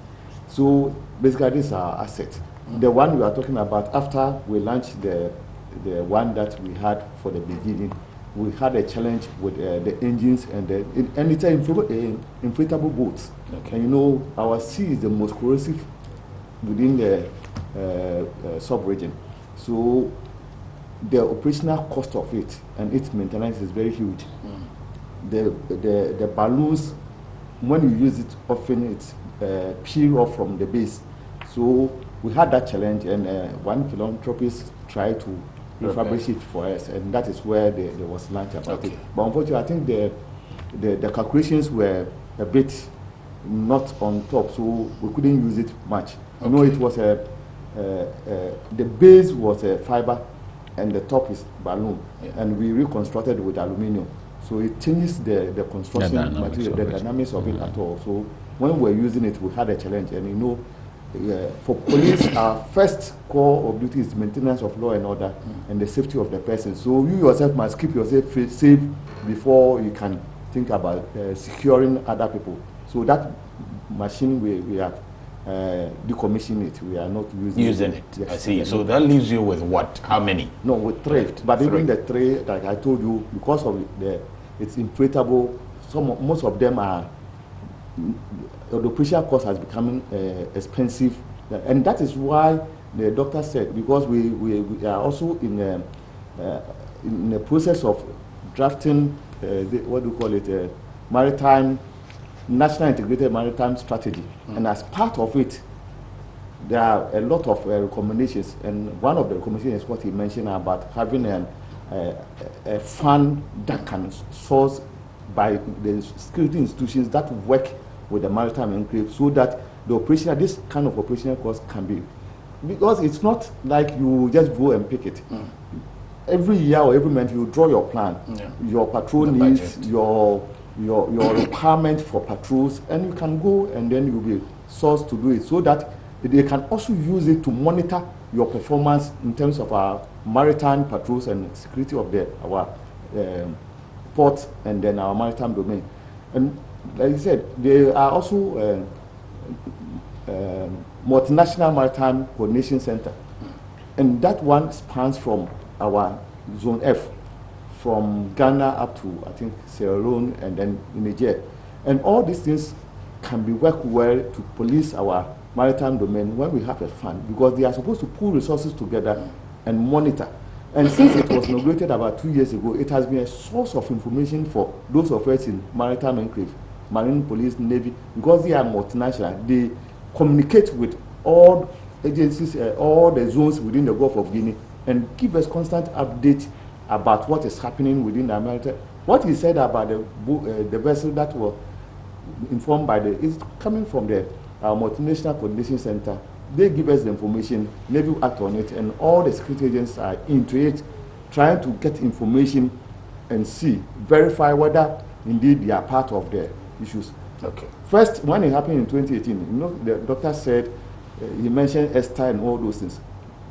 So basically, this is our asset. The one we are talking about, after we launched the one that we had for the beginning, we had a challenge with the engines and it's inflatable boats. Okay. And you know, our sea is the most corrosive within the sub-region. So the operational cost of it and its maintenance is very huge. The balloons, when you use it often, it's peel off from the base. So we had that challenge, and one philanthropist tried to refurbish it for us, and that is where there was lunch about it. But unfortunately, I think the calculations were a bit not on top, so we couldn't use it much. Okay. You know, it was the base was a fiber, and the top is balloon, and we reconstructed with aluminium. So it changes the construction material, the dynamics of it at all. So when we're using it, we had a challenge, and you know, for police, our first core of duty is maintenance of law and order and the safety of the person. So you yourself must keep yourself safe before you can think about securing other people. So that machine we have decommissioned it. We are not using it. Yes. I see. So that leaves you with what? How many? No, with 3. But even the 3, like I told you, because of it's inflatable. Most of them are. The operation cost has become expensive, and that is why the doctor said, because we are also in the process of drafting what do you call it, national integrated maritime strategy, and as part of it, there are a lot of recommendations, and one of the recommendations is what he mentioned about having a fund that can source by the security institutions that work with the maritime enclave, so that the this kind of operational cost can be, because it's not like you just go and pick it. Every year or every month you draw your plan, your patrol needs, your requirement for patrols, and you can go and then you'll be sourced to do it, so that they can also use it to monitor your performance in terms of our maritime patrols and security of our ports and then our maritime domain. And like I said, there are also multinational maritime coordination center, and that one spans from our zone F, from Ghana up to I think Sierra Leone and then Niger, and all these things can be worked well to police our maritime domain when we have a fund, because they are supposed to pool resources together and monitor. And since it was inaugurated about 2 years ago, it has been a source of information for those of us in maritime enclave, marine police, navy, because they are multinational. They communicate with all agencies, all the zones within the Gulf of Guinea, and give us constant update about what is happening within the maritime. What he said about the vessel that was informed by is coming from the multinational coordination center. They give us the information, Navy will act on it, and all the security agents are into it, trying to get information and see, verify whether indeed they are part of the issues. Okay. First, when it happened in 2018, you know, the doctor said, he mentioned Esther and all those things.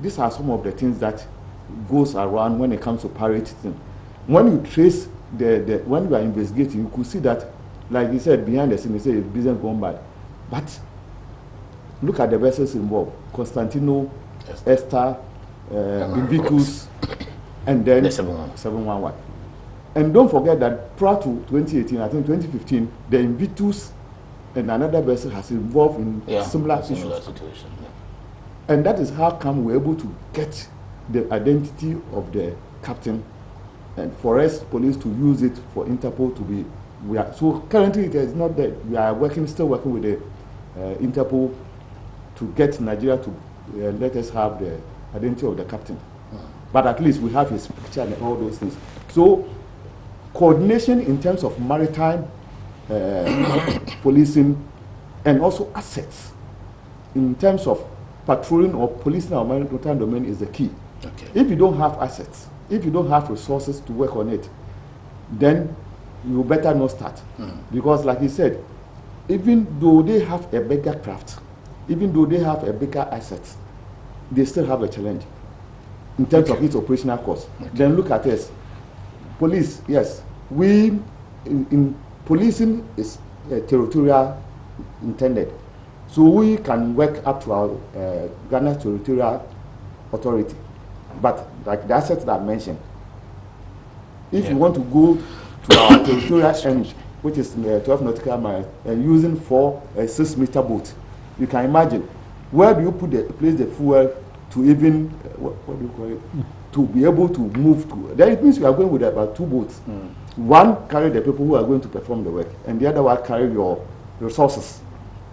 These are some of the things that goes around when it comes to pirating. When you trace when you are investigating, you could see that, like you said, behind the scene, you say it's business gone bad. But look at the vessels involved: Constantino, Esther, Invictus, and then the 711. And don't forget that prior to 2018, I think 2015, the Invictus and another vessel has involved in similar issues. Situation. And that is how come we're able to get the identity of the captain, and for us police to use it for Interpol to be. So currently it is not that we are still working with the Interpol to get Nigeria to let us have the identity of the captain. But at least we have his picture and all those things. So coordination in terms of maritime policing, and also assets in terms of patrolling or policing our maritime domain is the key. Okay. If you don't have assets, if you don't have resources to work on it, then you better not start. Because like he said, even though they have a bigger craft, even though they have a bigger assets, they still have a challenge in terms of its operational cost. Then look at us. Police, yes, we in policing is territorial intended, so we can work up to our Ghana territorial authority. But like the assets that I mentioned, if you want to go to our territorial end, which is 12 nautical miles, and using 4 6-meter boats, you can imagine where do you place the fuel to even what do you call it, to be able to move to. Then it means we are going with about 2 boats. One carry the people who are going to perform the work, and the other one carry your resources,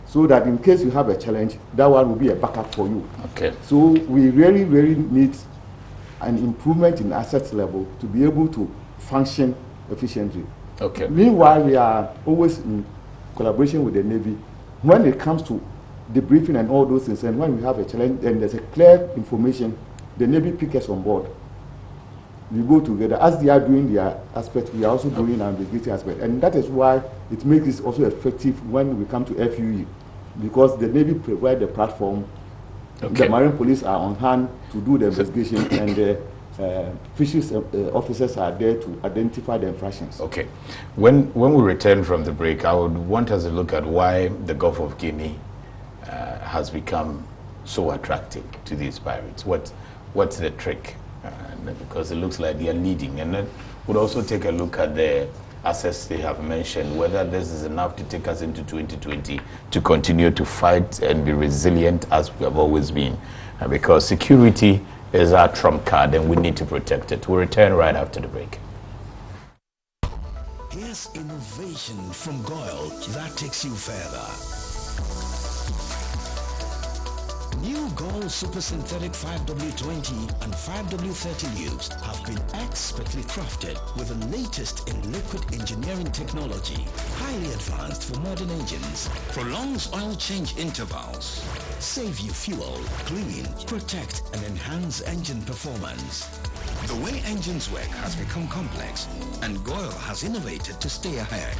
so that in case you have a challenge, that one will be a backup for you. Okay. So we really, really need an improvement in assets level to be able to function efficiently. Okay. Meanwhile, we are always in collaboration with the Navy. When it comes to debriefing and all those things, and when we have a challenge and there's a clear information, the Navy pick us on board. We go together. As they are doing their aspect, we are also doing our investigative aspect. And that is why it makes it also effective when we come to FUE, because the Navy provide the platform, the Marine Police are on hand to do the investigation, and the fisheries officers are there to identify the infractions. Okay. When we return from the break, I would want us to look at why the Gulf of Guinea has become so attractive to these pirates. What's the trick? Because it looks like they are leading. And then we'll also take a look at the assets they have mentioned, whether this is enough to take us into 2020 to continue to fight and be resilient as we have always been. Because security is our trump card and we need to protect it. We'll return right after the break. Here's innovation from Goyle that takes you further. New Gold Super Synthetic 5W20 and 5W30 lubes have been expertly crafted with the latest in liquid engineering technology, highly advanced for modern engines, prolongs oil change intervals, save you fuel, clean, protect and enhance engine performance. The way engines work has become complex, and Goyle has innovated to stay ahead.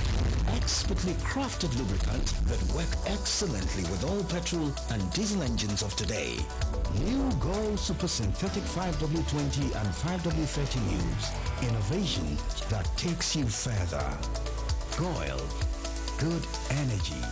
Expertly crafted lubricants that work excellently with all petrol and diesel engines of today. New Goyle Super Synthetic 5W20 and 5W30 lubes. Innovation that takes you further. Goyle. Good energy.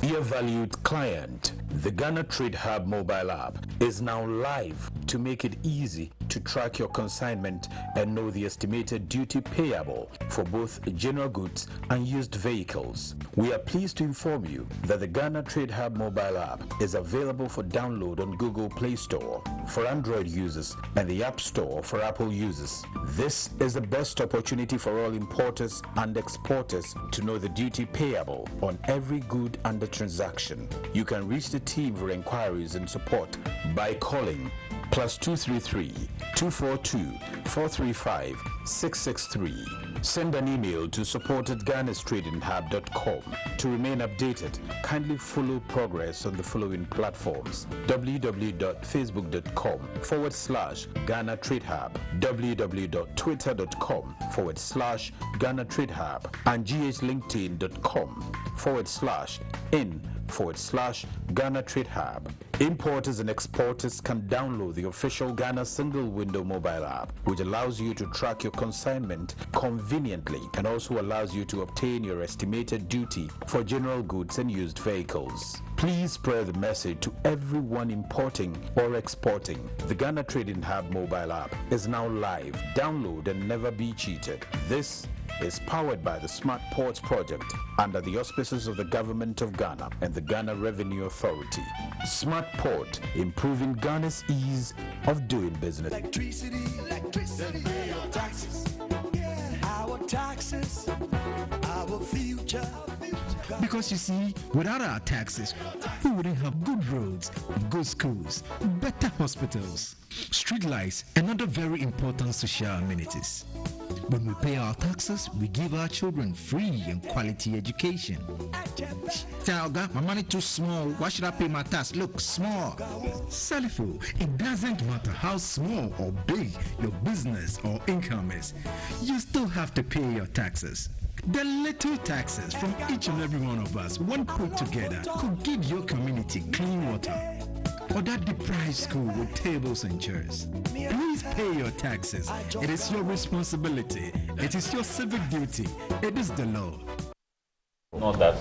Dear valued client, the Ghana Trade Hub mobile app is now live to make it easy to track your consignment and know the estimated duty payable for both general goods and used vehicles. We are pleased to inform you that the Ghana Trade Hub mobile app is available for download on Google Play Store for Android users and the App Store for Apple users. This is the best opportunity for all importers and exporters to know the duty payable on every good under transaction. You can reach the team for inquiries and support by calling +233 242 435 663. Send an email to support@ghanastradinghub.com. To remain updated, kindly follow progress on the following platforms: www.facebook.com/Ghana Trade Hub, www.twitter.com/Ghana Trade Hub, and ghlinkedin.com/in/Ghana Trade Hub. Importers and exporters can download the official Ghana single window mobile app, which allows you to track your consignment conveniently and also allows you to obtain your estimated duty for general goods and used vehicles. Please spread the message to everyone importing or exporting. The Ghana Trading Hub mobile app is now live. Download and never be cheated. This is powered by the Smart Ports Project under the auspices of the Government of Ghana and the Ghana Revenue Authority. Smart Port, improving Ghana's ease of doing business. Electricity, pay your taxes. Our taxes, our future. Because you see, without our taxes, we wouldn't have good roads, good schools, better hospitals, street lights, and other very important social amenities. When we pay our taxes, we give our children free and quality education. Talga, my money too small. Why should I pay my tax? Look, small. Salifo, it doesn't matter how small or big your business or income is. You still have to pay your taxes. The little taxes from each and every one of us, when put together, could give your community clean water or that deprived school with tables and chairs. Please pay your taxes. It is your responsibility. It is your civic duty. It is the law. Not that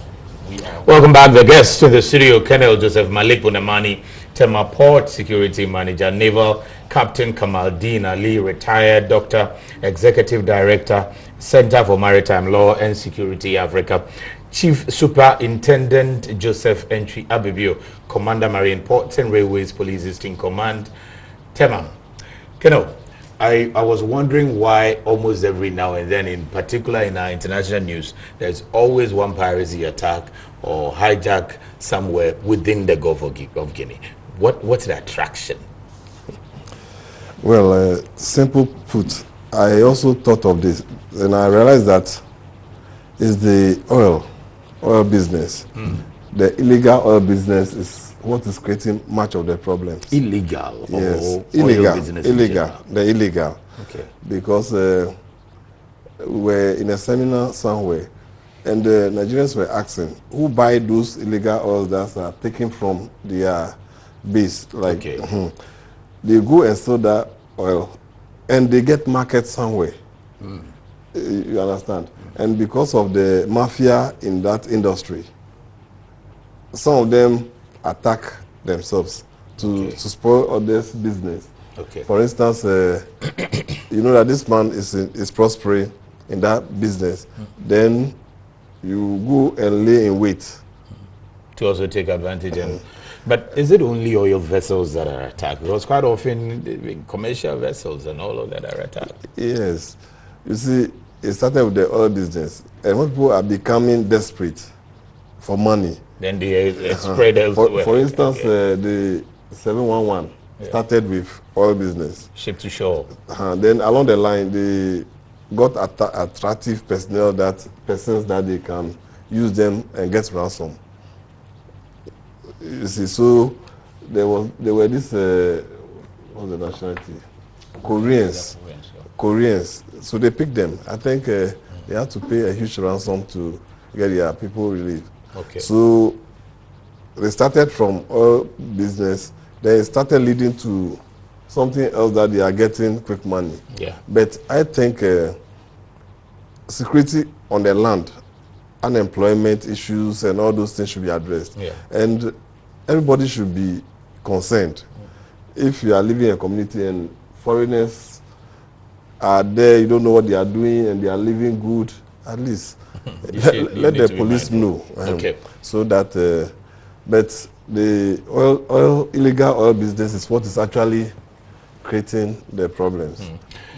we are. Welcome back, the guest to the studio, Colonel Joseph Malik Bunamani, Tema Port Security Manager, Naval Captain Kamaldeen Ali, retired Doctor, Executive Director, Center for Maritime Law and Security Africa, Chief Superintendent Joseph Entry Abibio, Commander Marine Ports and Railways Police Eastern Command, Tema. Colonel, I was wondering why almost every now and then, in particular in our international news, there's always one piracy attack or hijack somewhere within the Gulf of Guinea. What's the attraction? Well, simple put, I also thought of this, and I realized that is the oil oil business. The illegal oil business is what is creating much of the problems. Illegal? Yes, or illegal. Oil business Illegal. The illegal. Okay. Because we were in a seminar somewhere, and the Nigerians were asking, who buy those illegal oils that are taken from their base? Like, they go and sell that oil, and they get market somewhere. You understand? And because of the mafia in that industry, some of them attack themselves to spoil others' business. For instance, you know that this man is prospering in that business. Then you go and lay in wait to also take advantage. But is it only oil vessels that are attacked? Because quite often commercial vessels and all of that are attacked. Yes. You see, it started with the oil business, and when people are becoming desperate for money, then they spread elsewhere. For instance, the 711 started with oil business. Ship to shore. Then along the line, they got attractive personnel persons that they can use them and get ransom. You see, so there were this what's the nationality? Koreans. So they picked them. I think they had to pay a huge ransom to get their people relieved. So they started from oil business, then it started leading to something else that they are getting quick money. But I think security on the land, unemployment issues and all those things should be addressed. And everybody should be concerned. If you are living in a community and foreigners are there, you don't know what they are doing and they are living good, at least let the police know. So that, but the illegal oil business is what is actually creating the problems.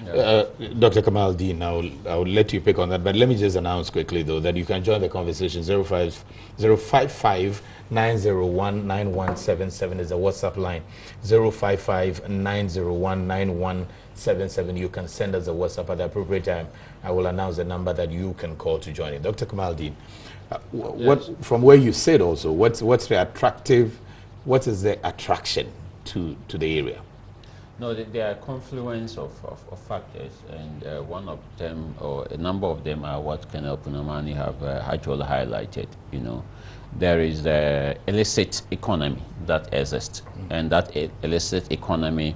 Dr. Kamaldeen, I will let you pick on that, but let me just announce quickly though that you can join the conversation. 055 901 9177 is the WhatsApp line. 055 901 9177. You can send us a WhatsApp at the appropriate time. I will announce the number that you can call to join it. Dr. Kamaldeen, from where you sit also, what is the attraction to the area? No, there are confluence of factors, and one of them, or a number of them, are what Colonel Punamani have actually highlighted. You know, there is the illicit economy that exists, and that illicit economy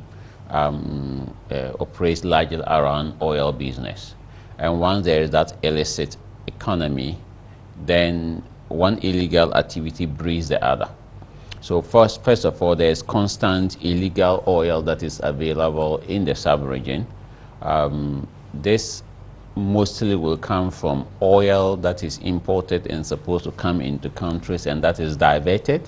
operates largely around oil business. And once there is that illicit economy, then one illegal activity breeds the other. So first of all, there's constant illegal oil that is available in the sub-region. This mostly will come from oil that is imported and supposed to come into countries, and that is diverted.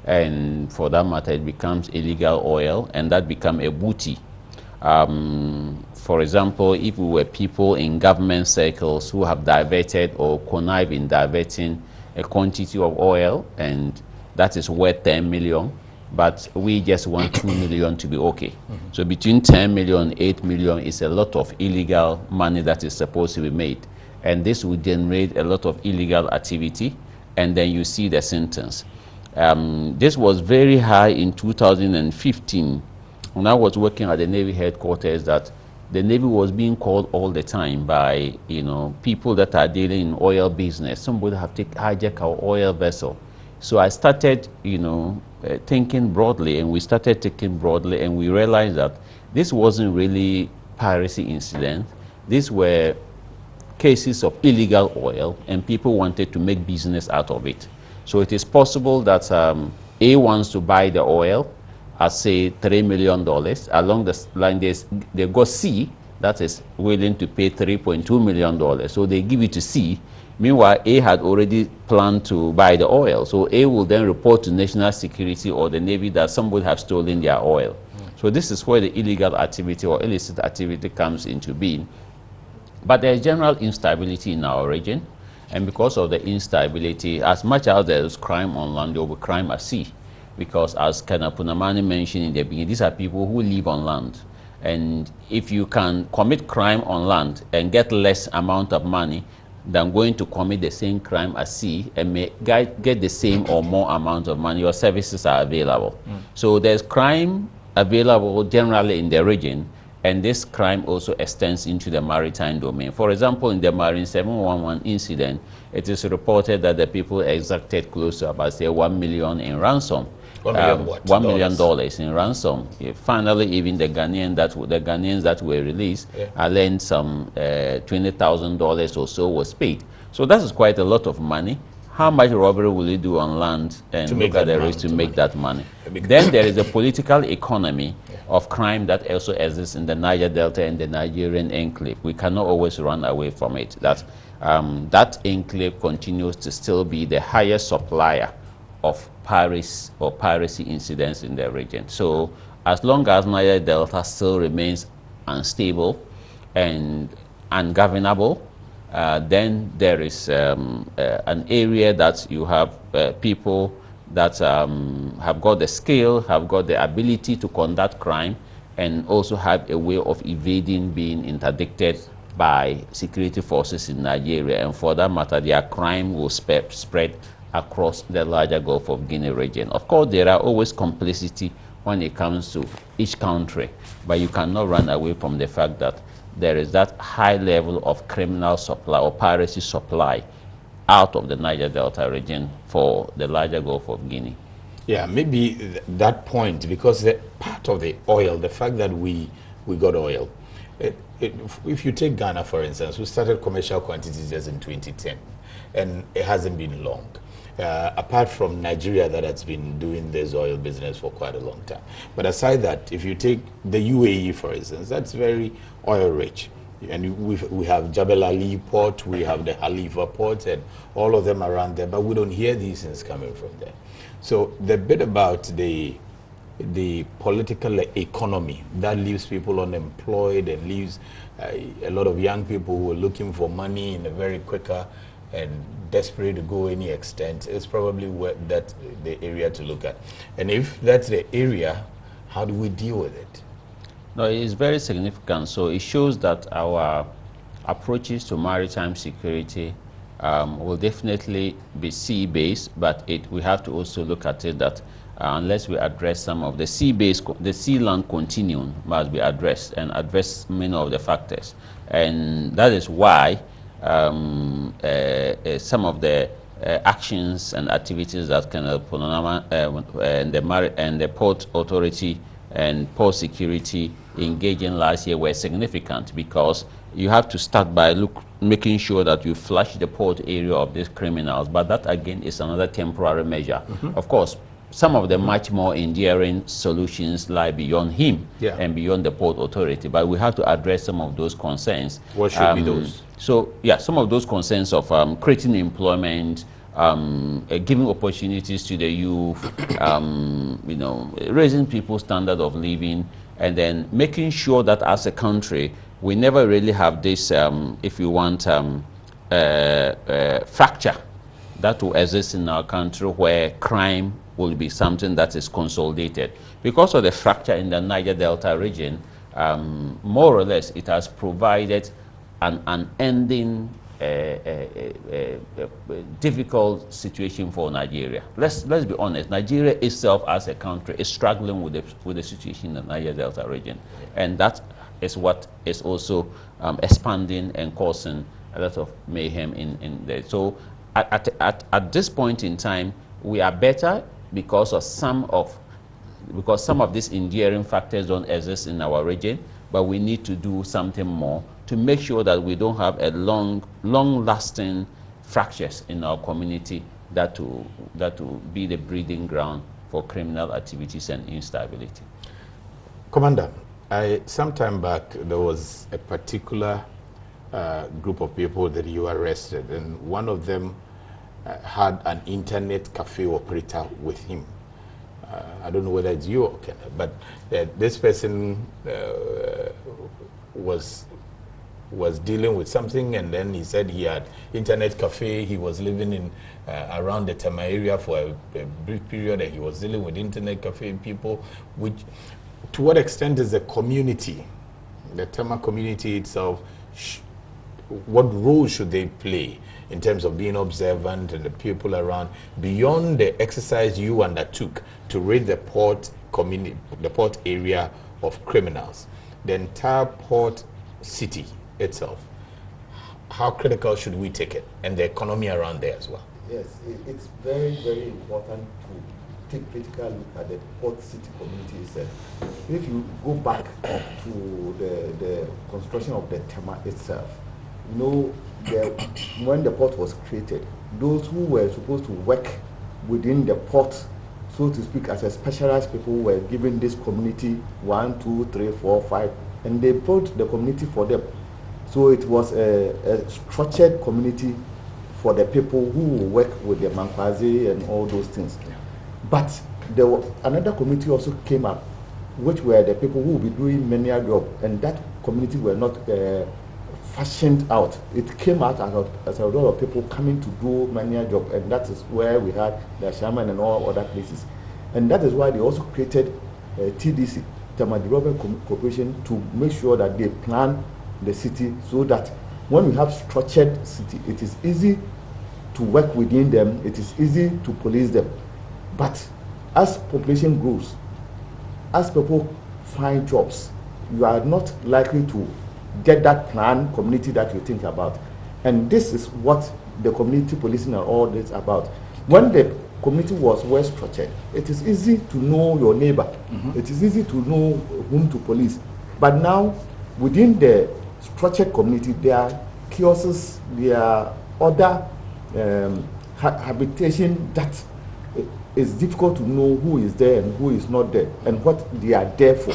And for that matter, it becomes illegal oil, and that becomes a booty. For example, if we were people in government circles who have diverted or connived in diverting a quantity of oil, and that is worth 10 million, but we just want 2 million to be okay. So between 10 million and 8 million is a lot of illegal money that is supposed to be made. And this will generate a lot of illegal activity, and then you see the sentence. This was very high in 2015. When I was working at the Navy headquarters, that the Navy was being called all the time by people that are dealing in oil business. Somebody have hijacked our oil vessel. So I started, thinking broadly, and we started thinking broadly, and we realized that this wasn't really piracy incident. These were cases of illegal oil, and people wanted to make business out of it. So it is possible that A wants to buy the oil at, say, $3 million. Along the line, they got C that is willing to pay $3.2 million. So they give it to C. Meanwhile, A had already planned to buy the oil. So A will then report to national security or the Navy that somebody have stolen their oil. So this is where the illegal activity or illicit activity comes into being. But there is general instability in our region. And because of the instability, as much as there is crime on land, there will be crime at sea. Because as Colonel Punamani mentioned in the beginning, these are people who live on land. And if you can commit crime on land and get less amount of money, than going to commit the same crime at sea and may get the same or more amount of money. Your services are available. So there's crime available generally in the region, and this crime also extends into the maritime domain. For example, in the Marine 711 incident, it is reported that the people exacted close to about, say, $1 million in ransom. $1 million what? $1 million in ransom. Finally, even the Ghanaians that were released, learned some $20,000 or so was paid. So that is quite a lot of money. How much robbery will you do on land and look at the risk to make that money? Then there is a political economy of crime that also exists in the Niger Delta and the Nigerian enclave. We cannot always run away from it. That enclave continues to still be the highest supplier of piracy incidents in the region. So as long as Niger Delta still remains unstable and ungovernable, then there is an area that you have people that have got the skill, have got the ability to conduct crime, and also have a way of evading being interdicted by security forces in Nigeria. And for that matter, their crime will spread across the larger Gulf of Guinea region. Of course, there are always complicity when it comes to each country, but you cannot run away from the fact that there is that high level of criminal supply or piracy supply out of the Niger Delta region for the larger Gulf of Guinea. Yeah, maybe that point, because the part of the oil, the fact that we got oil, if you take Ghana, for instance, we started commercial quantities just in 2010, and it hasn't been long. Apart from Nigeria that has been doing this oil business for quite a long time. But aside that, if you take the UAE, for instance, that's very oil rich. And we have Jebel Ali port, we have the Halifa port, and all of them around there, but we don't hear these things coming from there. So the bit about the political economy that leaves people unemployed and leaves a lot of young people who are looking for money in a very quicker and desperate to go any extent, is probably the area to look at. And if that's the area, how do we deal with it? No, it is very significant. So it shows that our approaches to maritime security will definitely be sea-based, but we have to also look at it that unless we address some of the sea-based, the sea-land continuum must be addressed and address many of the factors. And that is why some of the actions and activities that Colonel Pononama and the Port Authority and Port Security engaged in last year were significant, because you have to start by making sure that you flush the port area of these criminals. But that again is another temporary measure. Of course, some of the much more enduring solutions lie beyond him and beyond the Port Authority, but we have to address some of those concerns. What should be those? So yeah, some of those concerns of creating employment, giving opportunities to the youth, you know, raising people's standard of living, and then making sure that as a country we never really have this, if you want, fracture that will exist in our country where crime will be something that is consolidated. Because of the fracture in the Niger Delta region, more or less it has provided an unending difficult situation for Nigeria. Let's be honest. Nigeria itself as a country is struggling with the situation in the Niger Delta region, and that is what is also expanding and causing a lot of mayhem in there. So at this point in time, we are better because some of these enduring factors don't exist in our region, but we need to do something more to make sure that we don't have a long-lasting fractures in our community that will be the breeding ground for criminal activities and instability. Commander, some time back there was a particular group of people that you arrested, and one of them had an internet cafe operator with him. I don't know whether it's you or Kenneth, but this person was dealing with something, and then he said he had internet cafe. He was living in around the Tema area for a brief period, and he was dealing with internet cafe people. Which, to what extent is the community, the Tema community itself, what role should they play in terms of being observant and the people around, beyond the exercise you undertook to rid the port community, the port area of criminals, the entire port city itself? How critical should we take it, and the economy around there as well? Yes, it's very, very important to take critical look at the port city community itself. If you go back to the construction of the Tema itself, you know, when the port was created, those who were supposed to work within the port, so to speak, as a specialized people, were given this community 1, 2, 3, 4, 5, and they built the community for them. So it was a structured community for the people who work with the Mankwazi and all those things. Yeah. But another community also came up, which were the people who will be doing manual job, and that community were not fashioned out. It came out as a lot of people coming to do manual job, and that is where we had the shaman and all other places. And that is why they also created TDC, Tema Development Corporation, to make sure that they plan the city so that when we have structured city, it is easy to work within them, it is easy to police them. But as population grows, as people find jobs, you are not likely to get that planned community that you think about. And this is what the community policing and all this about. When the community was well structured, it is easy to know your neighbor. It is easy to know whom to police. But now, within the structured community, there are kiosks, there are other habitation that it's difficult to know who is there and who is not there, and what they are there for,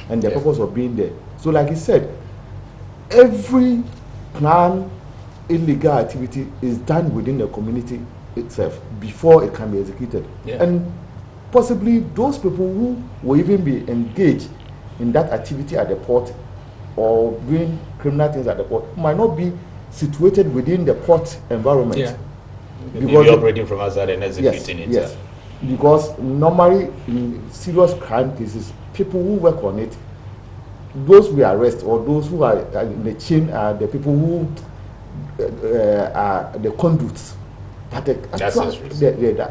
and the purpose of being there. So like I said, every planned illegal activity is done within the community itself before it can be executed. Yeah. And possibly those people who will even be engaged in that activity at the port or doing criminal things at the port might not be situated within the port environment. Yeah. Because operating from outside and executing it. Yes. Because normally in serious crime cases, people who work on it, those we arrest or those who are in the chain are the people who are the conduits. But the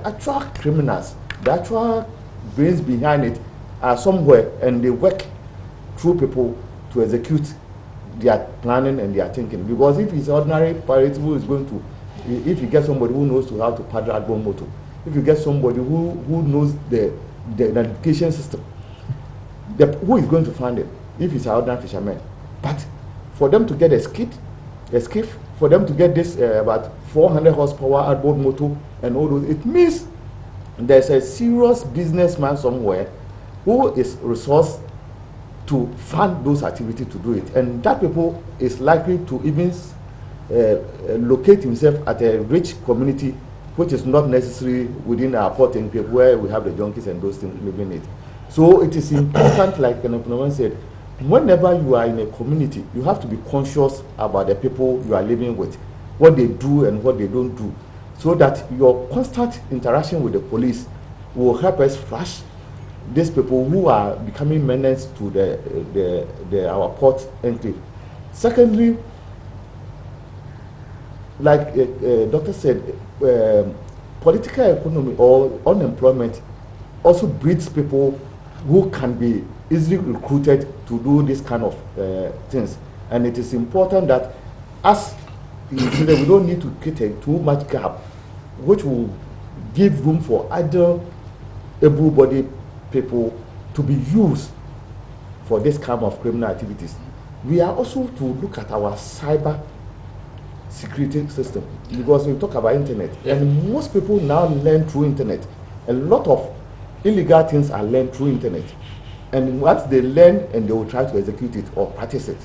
actual criminals, the actual brains behind it are somewhere, and they work through people to execute their planning and their thinking. Because if it's ordinary pirate who is going to, if you get somebody who knows how to paddle a motor, if you get somebody who knows the navigation system, who is going to find it? If it's an ordinary fisherman. But for them to get a skiff, for them to get this about 400 horsepower outboard motor and all those, it means there's a serious businessman somewhere who is resourced to fund those activities to do it. And that people is likely to even locate himself at a rich community, which is not necessary within our port enclave where we have the junkies and those things living it. So it is important, like Kanapunaman said, whenever you are in a community, you have to be conscious about the people you are living with, what they do and what they don't do, so that your constant interaction with the police will help us flash these people who are becoming menace to our port enclave. Secondly, like Doctor said, political economy or unemployment also breeds people who can be easily recruited to do this kind of things. And it is important that as we don't need to create too much gap, which will give room for other able-bodied people to be used for this kind of criminal activities. We are also to look at our cyber security system, because we talk about internet, and most people now learn through internet. A lot of illegal things are learned through internet, and once they learn, and they will try to execute it or practice it.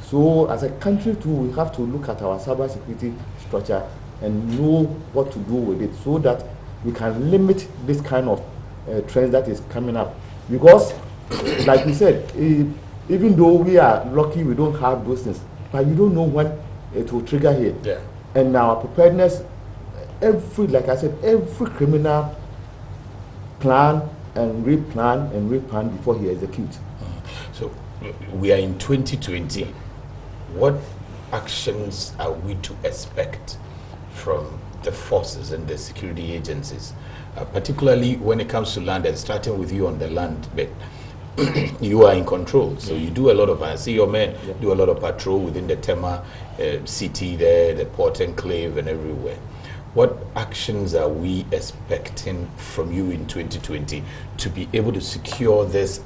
So as a country too, we have to look at our cyber security structure and know what to do with it, so that we can limit this kind of trend that is coming up. Because like we said, even though we are lucky we don't have those things, but you don't know when it will trigger here. Yeah. And our preparedness, like I said, every criminal plan and replan before he executes. So we are in 2020. What actions are we to expect from the forces and the security agencies, particularly when it comes to land, and starting with you on the land bit? You are in control, so you do a lot of, I see your men do a lot of patrol within the Tema city there, the port enclave and everywhere. What actions are we expecting from you in 2020 to be able to secure this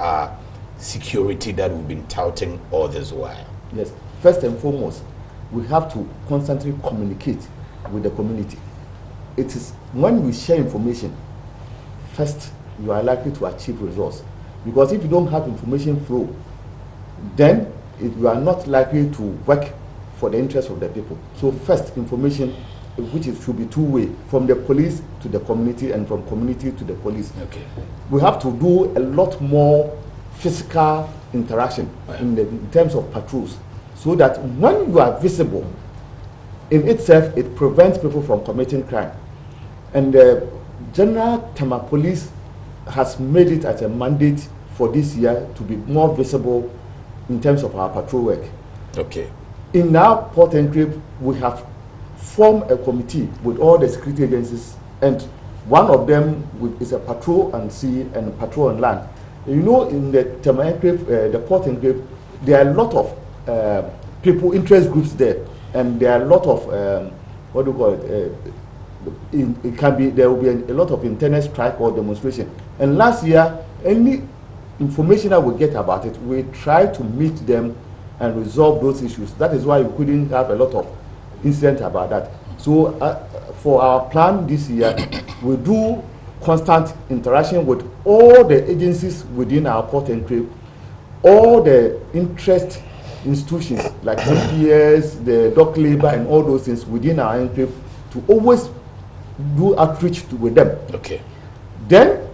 security that we've been touting all this while? Yes, first and foremost, we have to constantly communicate with the community. It is when we share information, first you are likely to achieve results. Because if you don't have information flow, then you are not likely to work for the interest of the people. So first, information, which should be two-way, from the police to the community and from community to the police. Okay. We have to do a lot more physical interaction in terms of patrols, so that when you are visible, in itself, it prevents people from committing crime. And the General Tema Police has made it as a mandate for this year to be more visible in terms of our patrol work. Okay. In our port enclave, we have formed a committee with all the security agencies, and one of them is a patrol on sea and patrol on land. You know, in the Tema enclave, the port enclave, there are a lot of people, interest groups there, and there are a lot of what do you call it? It can be, there will be a lot of internet strike or demonstration. And last year, any information that we get about it, we try to meet them and resolve those issues. That is why we couldn't have a lot of incidents about that. So for our plan this year, we do constant interaction with all the agencies within our port enclave, all the interest institutions like MPS, the dock labor, and all those things within our enclave, to always do outreach with them. Okay. Then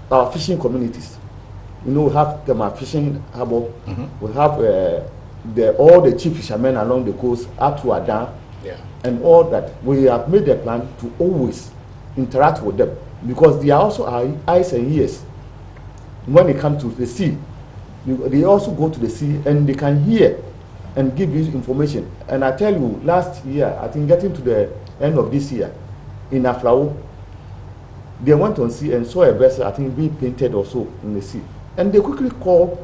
our fishing communities, you know, we have Tema Fishing Harbor, we have all the chief fishermen along the coast up to Adan, and all that. We have made a plan to always interact with them, because they are also our eyes and ears when it comes to the sea. They also go to the sea and they can hear and give you information. And I tell you, last year, I think getting to the end of this year, in Aflao, they went on sea and saw a vessel, I think, being painted or so in the sea. And they quickly called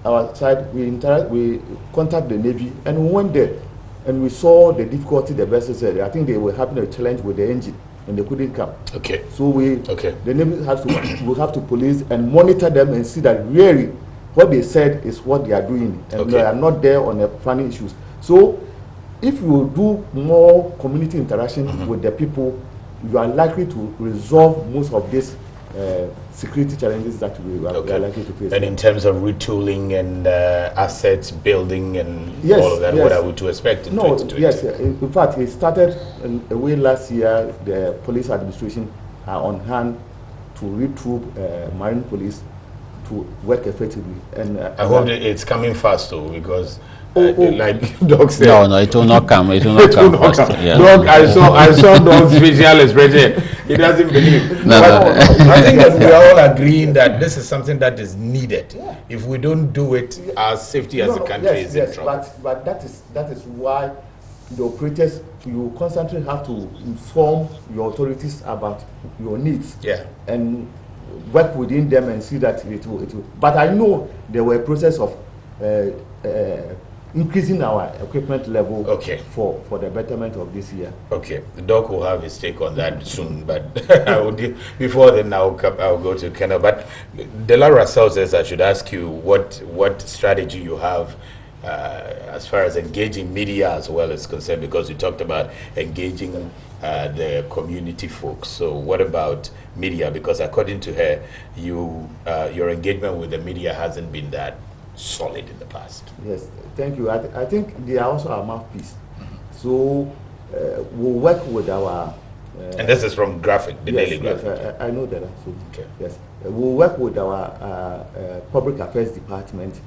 our side, we contacted the Navy, and we went there. And we saw the difficulty the vessels had. I think they were having a challenge with the engine, and they couldn't come. Okay. So the Navy has to, we have to police and monitor them and see that really what they said is what they are doing, and they are not there on the funny issues. So if you do more community interaction with the people, you are likely to resolve most of these security challenges that we are likely to face. And in terms of retooling and assets building and all of that, what are we to expect in 2020? Yes, in fact, it started a way last year. The police administration are on hand to retool marine police to work effectively. And I hope it's coming fast though, because like Doc said, no, it will not come. It will not come fast. Yeah. Doc, I saw Doc's facial expression. He doesn't believe. I think that we are all agreeing that this is something that is needed. If we don't do it, our safety as a country is in trouble. But that is why the operators, you constantly have to inform your authorities about your needs. And work within them and see that it will. But I know there were a process of increasing our equipment level for the betterment of this year. Okay, the doc will have his take on that soon, but I will before then I'll go to Kenna. But Delara says I should ask you what strategy you have as far as engaging media as well is concerned, because you talked about engaging the community folks. So what about media? Because according to her, your engagement with the media hasn't been that solid in the past. Yes, thank you. I think they are also our mouthpiece. So we'll work with our... and this is from Graphic, the Daily Graphic. Yes, I know that. So, yes, we'll work with our Public Affairs Department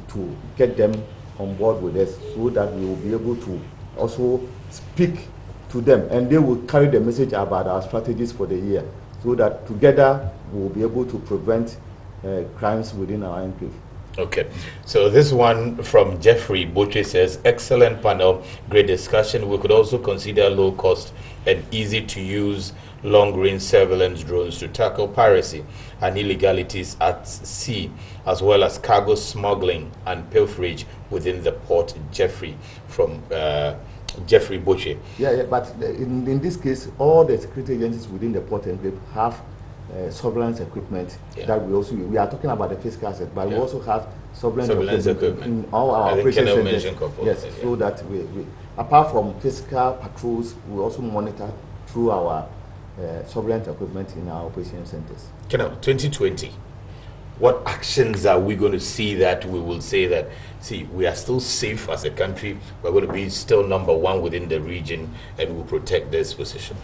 to get them on board with us, so that we will be able to also speak to them, and they will carry the message about our strategies for the year, so that together we will be able to prevent crimes within our enclave. Okay, so this one from Jeffrey Butcher says, excellent panel, great discussion. We could also consider low cost and easy to use long-range surveillance drones to tackle piracy and illegalities at sea, as well as cargo smuggling and pilferage within the port. Jeffrey from Jeffrey Butcher. Yeah, but in this case, all the security agencies within the port enclave have surveillance equipment that we are talking about the physical asset, but we also have surveillance equipment in all our operation centers. Yes, so that we apart from physical patrols, we also monitor through our surveillance equipment in our operation centers. 2020, what actions are we going to see that we will say that, see, we are still safe as a country, we're going to be still #1 within the region, and we'll protect this position?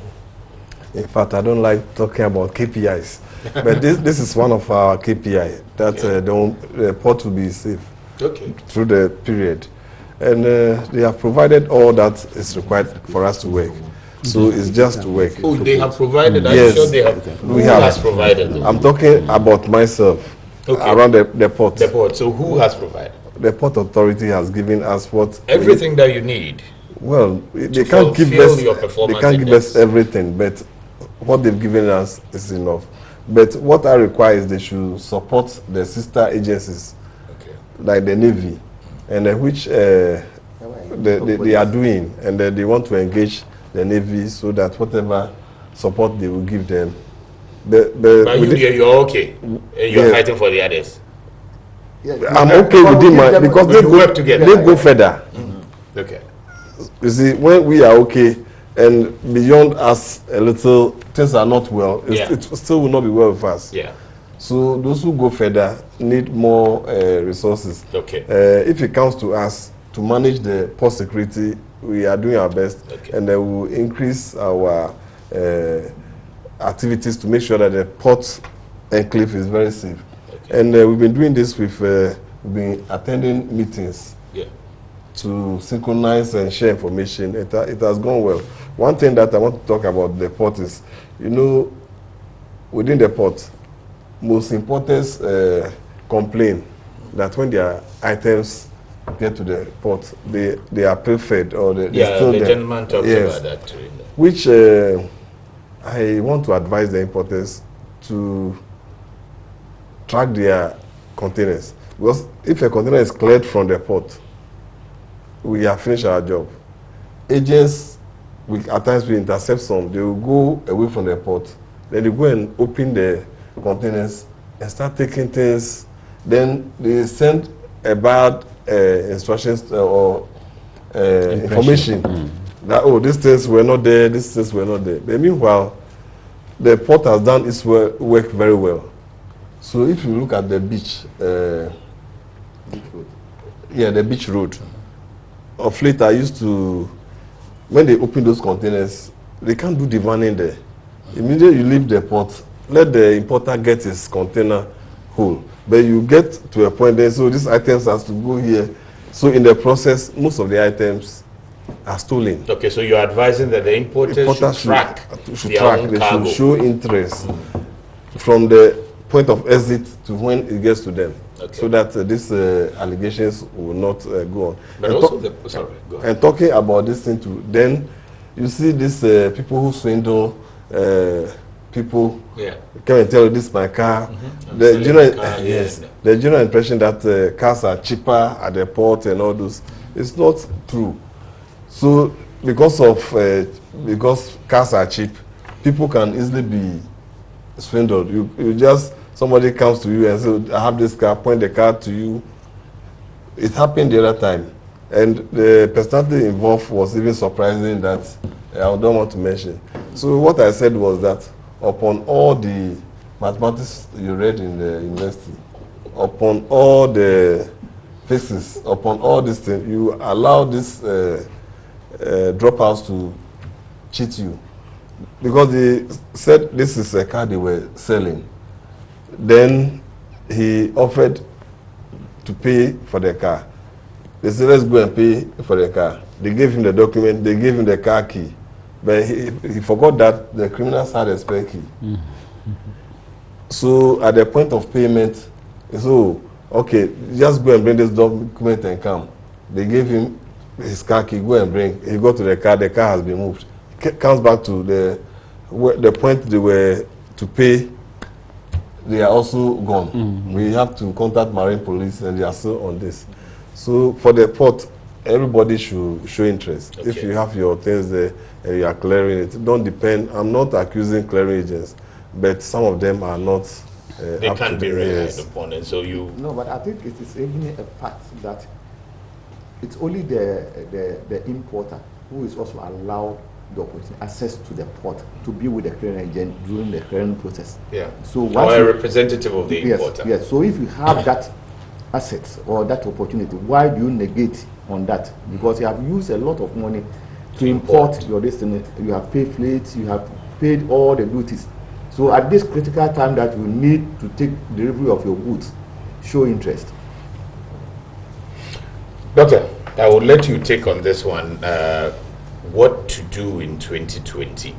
In fact, I don't like talking about KPIs, but this is one of our KPI, that the port will be safe through the period. And they have provided all that is required for us to work. So it's just to work. Oh, they have provided? Yes, I'm sure they have. Who has provided? I'm talking about myself around the port. The port. So who has provided? The Port Authority has given us what? Everything that you need. Well, they can't give us. They can't give us everything, but what they've given us is enough. But what I require is they should support the sister agencies, like the Navy, and which they are doing, and they want to engage the Navy so that whatever support they will give them. But you're okay. You're fighting for the others. I'm okay within my, because they work together. They go further. Okay. You see, when we are okay, and beyond us a little, things are not well, it still will not be well with us. Yeah. So those who go further need more resources. Okay. If it comes to us to manage the port security, we are doing our best, and we will increase our activities to make sure that the port enclave is very safe. And we've been doing this with, we've been attending meetings to synchronize and share information. It has gone well. One thing that I want to talk about the port is, you know, within the port, most importers complain that when their items get to the port, they are pilfered, or they steal them. The gentleman talked about that too. Which I want to advise the importers to track their containers, because if a container is cleared from the port, we have finished our job. Agents, at times we intercept some, they will go away from the port, then they go and open the containers and start taking things, then they send a bad instructions or information that, oh, these things were not there, these things were not there. But meanwhile, the port has done its work very well. So if you look at the beach, the beach road, of late I used to, when they open those containers, they can't do the vanning there. Immediately you leave the port, let the importer get his container whole. But you get to a point there, so these items has to go here. So in the process, most of the items are stolen. Okay, so you're advising that the importers should track. They should show interest from the point of exit to when it gets to them, so that these allegations will not go on. But and also, go ahead. And talking about this thing too, then you see these people who swindle people. Come and tell you, this is my car. The general impression that cars are cheaper at the port and all those, it's not true. So because cars are cheap, people can easily be swindled. You just, somebody comes to you and says, I have this car, point the car to you. It happened the other time, and the personality involved was even surprising that I don't want to mention. So what I said was that upon all the mathematics you read in the university, upon all the physics, upon all these things, you allow this dropouts to cheat you. Because they said this is a car they were selling. Then he offered to pay for the car. They said, let's go and pay for the car. They gave him the document, they gave him the car key. But he forgot that the criminals had a spare key. So at the point of payment, he said, oh, okay, just go and bring this document and come. They gave him his car key, go and bring. He go to the car has been moved. Comes back to the point they were to pay, they are also gone. We have to contact Marine Police and they are still on this. So for the port, everybody should show interest. Okay. If you have your things there and you are clearing it, don't depend. I'm not accusing clearing agents, but some of them are not. They can't be relied upon, and so you. No, but I think it is even a fact that it's only the importer who is also allowed the opportunity, access to the port to be with the clearing agent during the clearing process. Yeah. So or a representative of the importer. Yes. So if you have that asset or that opportunity, why do you negate on that? Because you have used a lot of money to import your destiny. You have paid fleets, you have paid all the duties. So at this critical time that you need to take delivery of your goods, show interest. Doctor, I will let you take on this one. What to do in 2020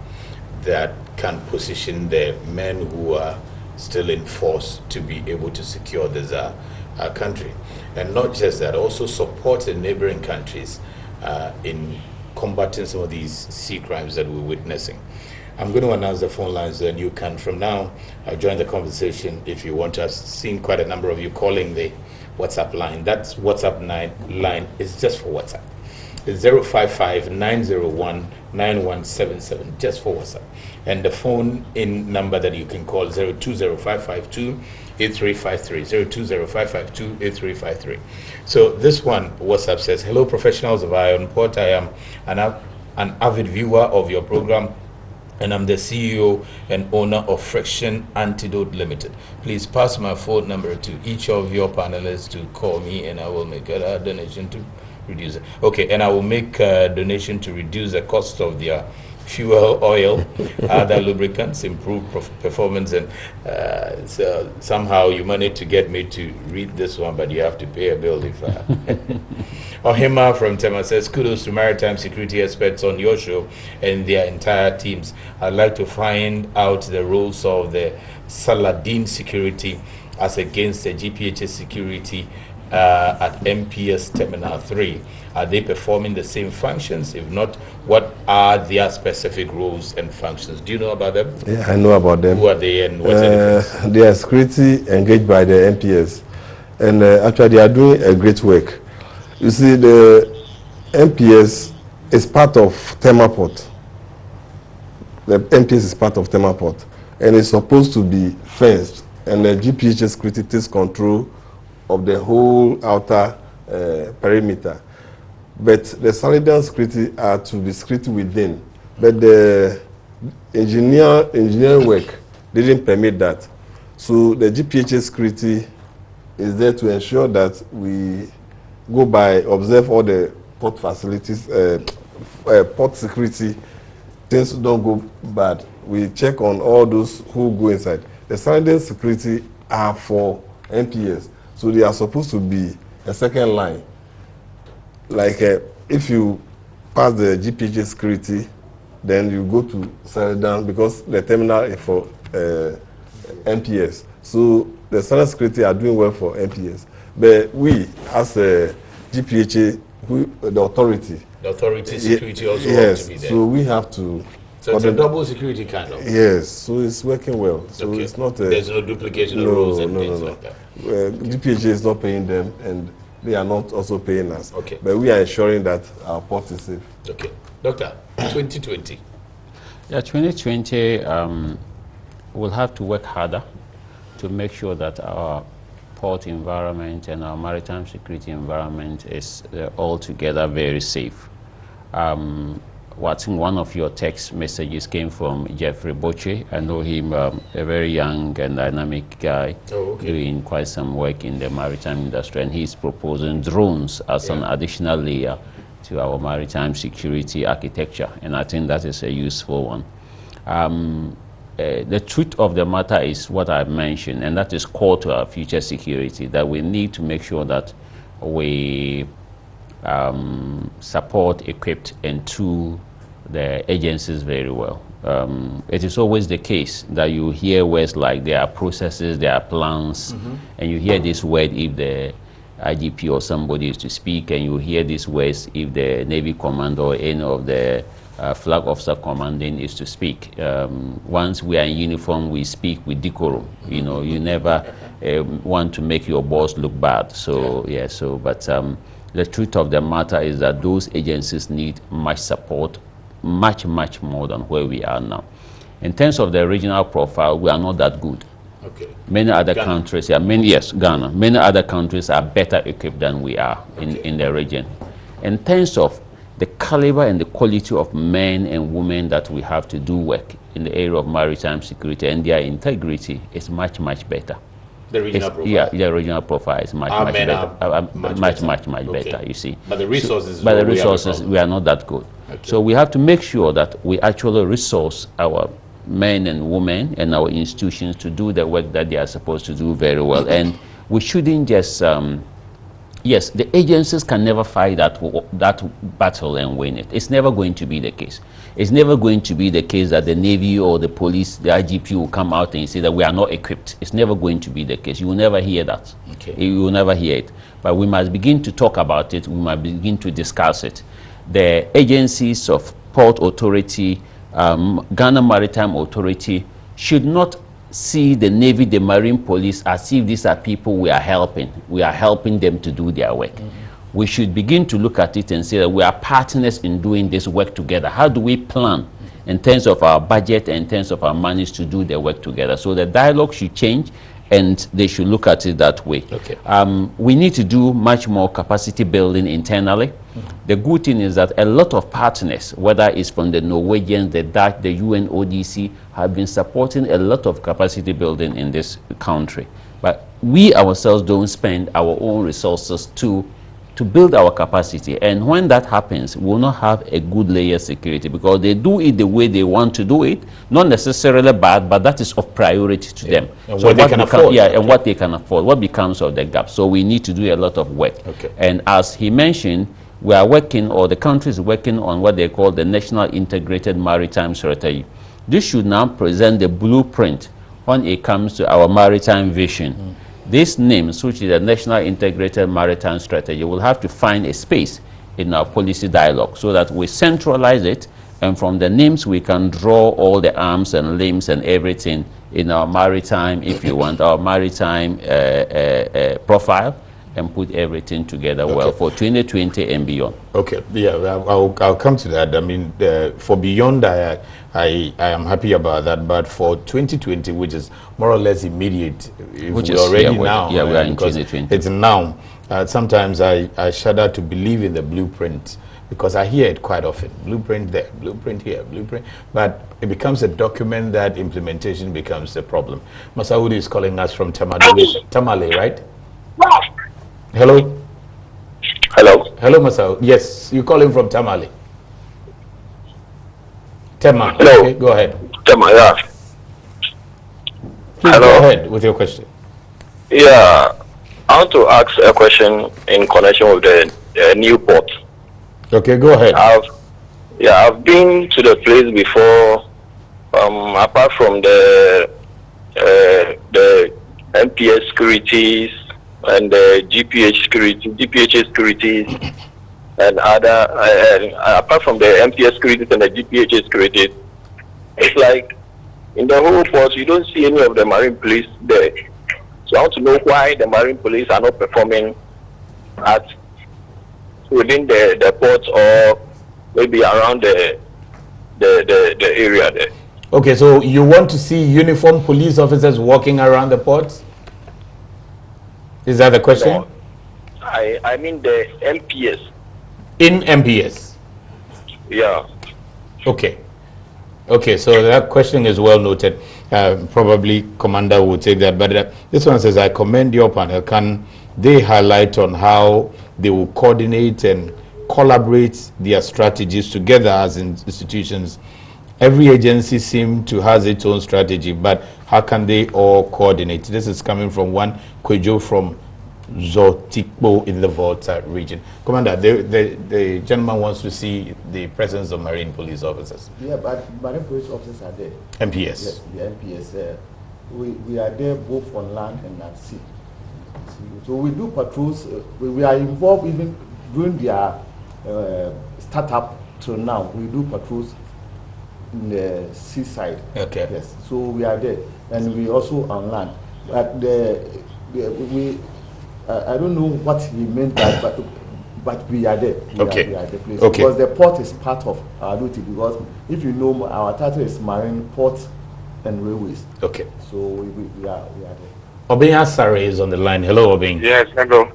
that can position the men who are still in force to be able to secure this country, and not just that, also support the neighboring countries in combating some of these sea crimes that we're witnessing. I'm going to announce the phone lines, and you can from now join the conversation if you want. I've seen quite a number of you calling the WhatsApp line. That's WhatsApp line is just for WhatsApp. It's 055-901-9177, just for WhatsApp. And the phone in number that you can call 020-552-8353, 020-552-8353. So this one, WhatsApp says, hello, professionals of Iron Port. I am an avid viewer of your program, and I'm the CEO and owner of Friction Antidote Limited. Please pass my phone number to each of your panelists to call me, and I will make a donation to reduce it. Okay, and I will make a donation to reduce the cost of their fuel, oil, other lubricants, improve performance, and so somehow you managed to get me to read this one, but you have to pay a bill if Ohima from Tema says, kudos to maritime security experts on your show and their entire teams. I'd like to find out the roles of the Saladin security as against the GPHS security at MPS Terminal 3. Are they performing the same functions? If not, what are their specific roles and functions? Do you know about them? Yeah, I know about them. Who are they and what's the difference? They are security engaged by the MPS. And actually, they are doing a great work. You see, the MPS is part of Temaport. The MPS is part of Temaport. And it's supposed to be fenced. And the GPHS security takes control of the whole outer perimeter. But the Saladin security are to be security within. But the engineering work didn't permit that. So the GPHS security is there to ensure that we go by, observe all the port facilities, port security, things don't go bad. We check on all those who go inside. The Saladin security are for MPS. So they are supposed to be a second line. Like if you pass the GPHS security, then you go to Saladin because the terminal is for MPS. So the Saladin security are doing well for MPS. But we, as a GPHA, the authority. The authority security also yes, have to be there. So we have to. So it's a double security kind of. Yes, so it's working well. So okay. It's not. There's no duplication of roles and things like that. GPHA is not paying them, and they are not also paying us. Okay. But we are ensuring that our port is safe. Okay, Doctor, 2020. Yeah, 2020, we'll have to work harder to make sure that our port environment and our maritime security environment is altogether very safe. One of your text messages came from Jeffrey Boche. I know him, a very young and dynamic guy, doing quite some work in the maritime industry, and he's proposing drones as an additional layer to our maritime security architecture, and I think that is a useful one. The truth of the matter is what I mentioned, and that is core to our future security, that we need to make sure that we support, equipped, and tool the agencies very well. It is always the case that you hear words like there are processes, there are plans, and you hear this word if the IGP or somebody is to speak, and you hear these words if the Navy commander or any of the flag officer commanding is to speak. Once we are in uniform, we speak with decorum. You know, you never want to make your boss look bad. So yeah, so but the truth of the matter is that those agencies need much support, much more than where we are now. In terms of the regional profile, we are not that good. Okay. Many other countries, Ghana. Many other countries are better equipped than we are in the region. In terms of the caliber and the quality of men and women that we have to do work in the area of maritime security and their integrity is much better. The regional profile? Yeah, the regional profile is much better. Much better, you see. But the resources, we are not that good. Okay. So we have to make sure that we actually resource our men and women and our institutions to do the work that they are supposed to do very well. And we shouldn't just, yes, the agencies can never fight that battle and win it. It's never going to be the case. It's never going to be the case that the Navy or the police, the IGP will come out and say that we are not equipped. It's never going to be the case. You will never hear that. Okay. You will never hear it. But we must begin to talk about it. We must begin to discuss it. The agencies of Port Authority, Ghana Maritime Authority should not see the Navy, the Marine Police as if these are people we are helping. We are helping them to do their work. We should begin to look at it and say that we are partners in doing this work together. How do we plan in terms of our budget and in terms of our monies to do the work together? So the dialogue should change and they should look at it that way. Okay. We need to do much more capacity building internally. The good thing is that a lot of partners, whether it's from the Norwegians, the Dutch, the UNODC, have been supporting a lot of capacity building in this country. But we ourselves don't spend our own resources to build our capacity. And when that happens, we will not have a good layer security because they do it the way they want to do it, not necessarily bad, but that is of priority to them. And so what they can afford. Yeah, and what they can afford, what becomes of the gap. So we need to do a lot of work. Okay. And as he mentioned, we are working, or the country is working on what they call the National Integrated Maritime Strategy. This should now present the blueprint when it comes to our maritime vision. These names, which is the National Integrated Maritime Strategy, will have to find a space in our policy dialogue so that we centralize it, and from the names we can draw all the arms and limbs and everything in our maritime, if you want, our maritime profile, and put everything together well for 2020 and beyond. Okay, yeah, I'll come to that. I mean, for beyond, I am happy about that, but for 2020, which is more or less immediate, which is already now. Yeah, we are in 2020. It's now. Sometimes I shudder to believe in the blueprint because I hear it quite often. Blueprint there, blueprint here, blueprint. But it becomes a document that implementation becomes the problem. Masaudi is calling us from Tamale, right? Hello? Hello. Hello, Masao. Yes, you calling from Tamale. Tema. Hello. Okay, go ahead. Tema, yeah. Please go ahead with your question. Yeah, I want to ask a question in connection with the new port. Okay, go ahead. I've been to the place before. Apart from the MPS securities and the GPH securities and other, apart from the MPS securities and the GPH securities, it's like in the whole port you don't see any of the Marine Police there. So I want to know why the Marine Police are not performing within the port or maybe around the area there. Okay, so you want to see uniformed police officers walking around the ports? Is that the question? No, I mean the MPS. In MPS? Yeah. Okay. Okay, so that question is well noted. Probably Commander will take that. But this one says, I commend your panel. Can they highlight on how they will coordinate and collaborate their strategies together as institutions? Every agency seems to has its own strategy, but how can they all coordinate? This is coming from one Kwejo from Zotikpo in the Volta region. Commander, the gentleman wants to see the presence of marine police officers. Yeah, but marine police officers are there. MPS? Yes, the MPS. We are there both on land and at sea. So we do patrols. We are involved even during their startup till now. We do patrols in the seaside. Okay. Yes. So we are there, and we also on land. But I don't know what he meant by, but we are there. We are the place. Okay. Because the port is part of our duty. Because if you know, our title is Marine, Port, and Railways. Okay. So we are there. Obin Asare is on the line. Hello, Obin. Yes, hello.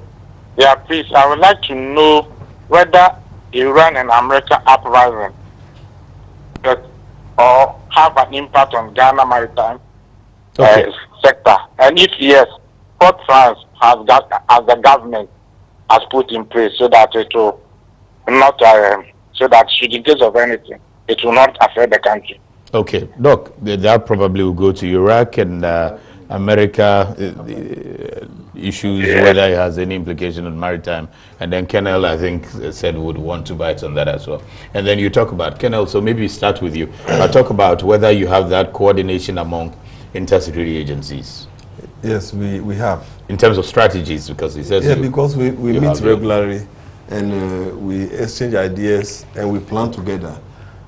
Yeah, please, I would like to know whether Iran and America uprising or have an impact on Ghana maritime sector, and if yes, what plans has the government has put in place so that it will not, so that should in case of anything, it will not affect the country. Okay, Doc, that probably will go to Iraq and America issues, whether it has any implication on maritime. And then Kennel, I think, said would want to bite on that as well. And then you talk about, Kennel, so maybe start with you. I'll talk about whether you have that coordination among intersecurity agencies. Yes, we have. In terms of strategies, because he says... Yeah, because we meet regularly and we exchange ideas and we plan together.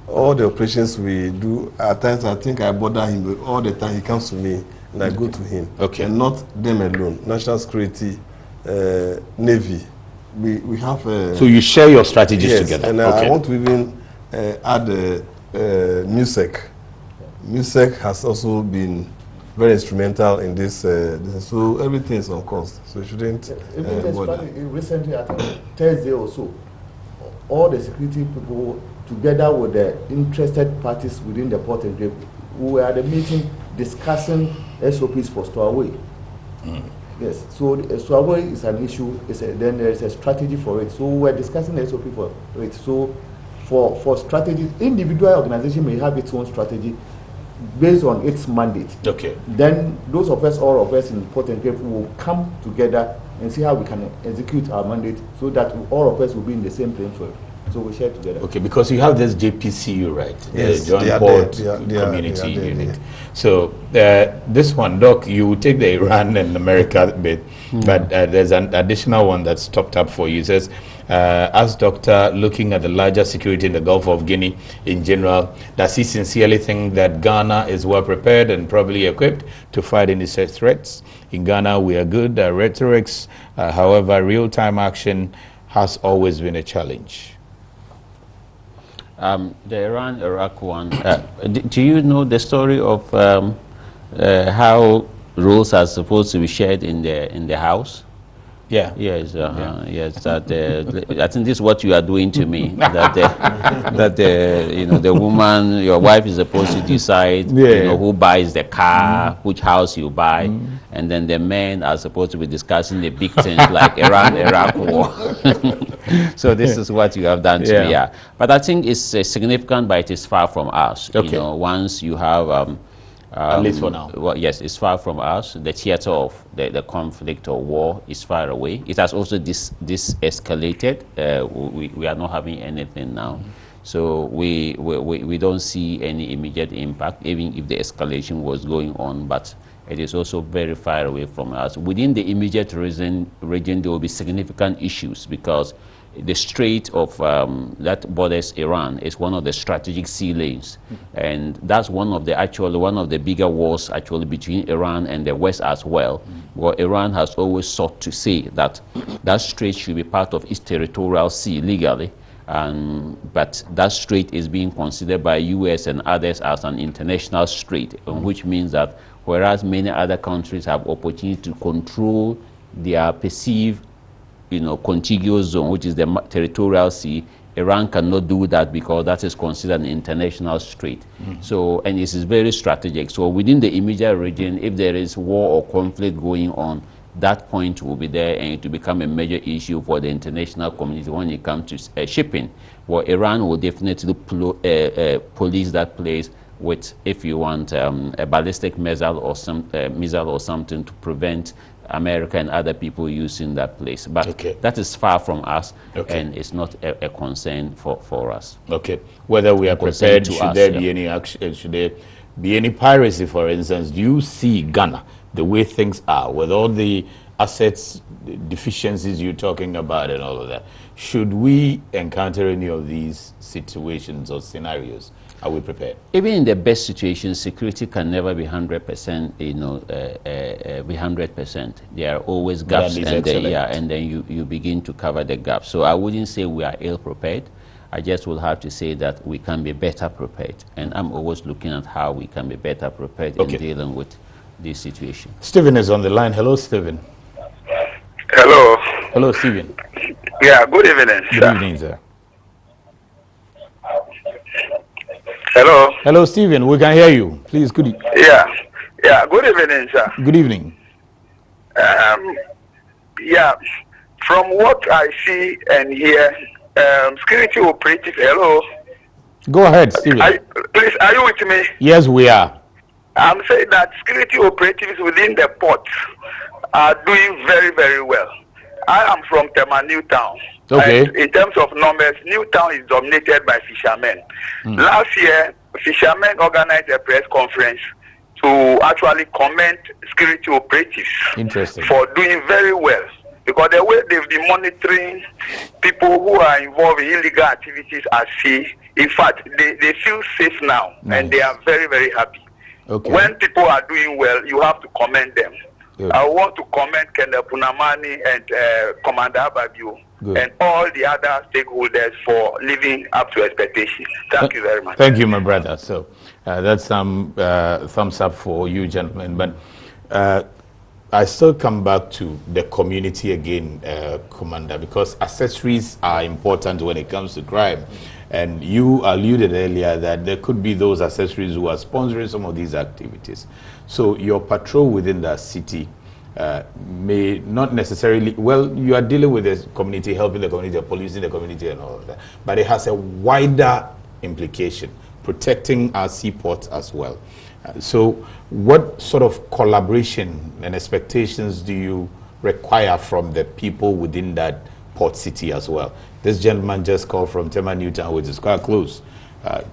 All the operations we do, at times I think I bother him, but all the time he comes to me and I go to him. Okay. And not them alone. National Security, Navy, we have... so you share your strategies together? And I want to even add MUSEC. MUSEC has also been very instrumental in this, so everything is on course, so you shouldn't bother. Recently, I think Thursday or so, all the security people, together with the interested parties within the port and grave, we were at the meeting discussing SOPs for stowaway. Yes, so stowaway is an issue, then there is a strategy for it. So we were discussing the SOP for it. So for strategy, individual organization may have its own strategy based on its mandate. Okay. Then those of us, all of us in Port and Cape will come together and see how we can execute our mandate so that all of us will be in the same playing field. So we share together. Okay, because you have this JPCU, right? Yes, the Joint Port Community Unit. So this one, Doc, you take the Iran and America bit, but there's an additional one that's topped up for you. It says, as Doctor, looking at the larger security in the Gulf of Guinea in general, does he sincerely think that Ghana is well prepared and probably equipped to fight any such threats? In Ghana, we are good at rhetorics. However, real-time action has always been a challenge. The Iran-Iraq one, do you know the story of how roles are supposed to be shared in the house? Yeah. Yes. Yes. That I think this is what you are doing to me. that you know, the woman, your wife, is supposed to decide, you know, who buys the car, which house you buy, and then the men are supposed to be discussing the big things like Iran-Iraq war. So this is what you have done to me. Yeah. But I think it's significant, but it is far from us. Okay. You know, once you have. At least for now. Well, yes, it's far from us. The theater of the conflict or war is far away. It has also escalated. We are not having anything now. So we don't see any immediate impact, even if the escalation was going on, but it is also very far away from us. Within the immediate region, there will be significant issues because the Strait of that borders Iran is one of the strategic sea lanes, and that's one of the bigger wars actually between Iran and the West as well. Well, Iran has always sought to say that that strait should be part of its territorial sea legally, but that strait is being considered by US and others as an international strait, which means that whereas many other countries have opportunity to control their perceived contiguous zone, which is the territorial sea, Iran cannot do that because that is considered an international strait. So, and it is very strategic. So within the immediate region, if there is war or conflict going on, that point will be there and it will become a major issue for the international community when it comes to shipping. Well, Iran will definitely police that place with, if you want, a ballistic missile or something to prevent America and other people using that place. But that is far from us, and it's not a concern for us. Okay. Whether we are prepared, should there be any action, should there be any piracy, for instance? Do you see Ghana, the way things are, with all the assets, the deficiencies you're talking about and all of that, should we encounter any of these situations or scenarios? Are we prepared? Even in the best situation, security can never be 100%. Be 100%. There are always gaps, and then you begin to cover the gaps. So I wouldn't say we are ill prepared. I just will have to say that we can be better prepared, and I'm always looking at how we can be better prepared in dealing with this situation. Stephen is on the line. Hello, Stephen. Hello. Hello, Stephen. Yeah. Good evening. Good evening, sir. Hello. Hello, Stephen. We can hear you. Please, good evening. Yeah. Good evening, sir. Good evening. Yeah. From what I see and hear, security operatives. Hello. Go ahead, Stephen. Please, are you with me? Yes, we are. I'm saying that security operatives within the port are doing very, very well. I am from Tema Newtown. Okay. And in terms of numbers, Newtown is dominated by fishermen. Last year, fishermen organized a press conference to actually commend security operatives for doing very well. Because the way they've been monitoring people who are involved in illegal activities at sea, in fact, they feel safe now, and they are very, very happy. When people are doing well, you have to commend them. I want to commend Kenneth Punamani and Commander Ababio and all the other stakeholders for living up to expectations. Thank you very much. Thank you, my brother. So that's some thumbs up for you, gentlemen. But I still come back to the community again, Commander, because accessories are important when it comes to crime. And you alluded earlier that there could be those accessories who are sponsoring some of these activities. So your patrol within that city may not necessarily, well, you are dealing with the community, helping the community, policing the community and all of that, but it has a wider implication, protecting our seaports as well. So what sort of collaboration and expectations do you require from the people within that port city as well? This gentleman just called from Tema Newtown, which is quite close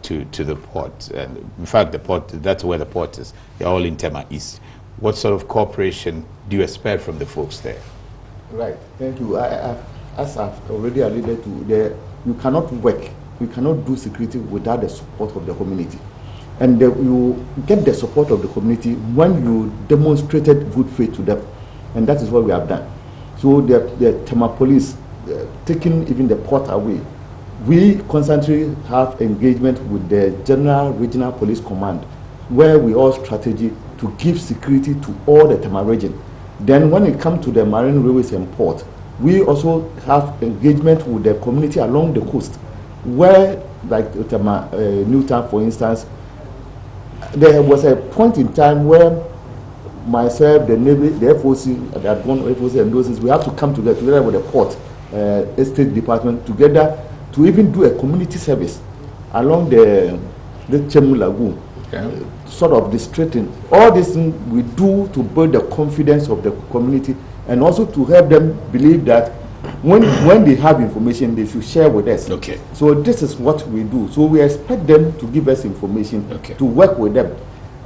to the port. And in fact, the port, that's where the port is. They're all in Tema East. What sort of cooperation do you expect from the folks there? Right, thank you. As I've already alluded to, you cannot work, you cannot do security without the support of the community. And you get the support of the community when you demonstrated good faith to them. And that is what we have done. So the Tema police, taking even the port away, we constantly have engagement with the General Regional Police Command, where we all strategy to give security to all the Tema region. Then when it comes to the marine railways and port, we also have engagement with the community along the coast, where, like Tema Newtown, for instance, there was a point in time where myself, the Navy, the FOC, the Advanced FOC, and those, we have to come together with the port, estate department, together to even do a community service along the Chemu Lagoon, sort of distracting. All these things we do to build the confidence of the community and also to help them believe that when they have information, they should share with us. So this is what we do. So we expect them to give us information, to work with them.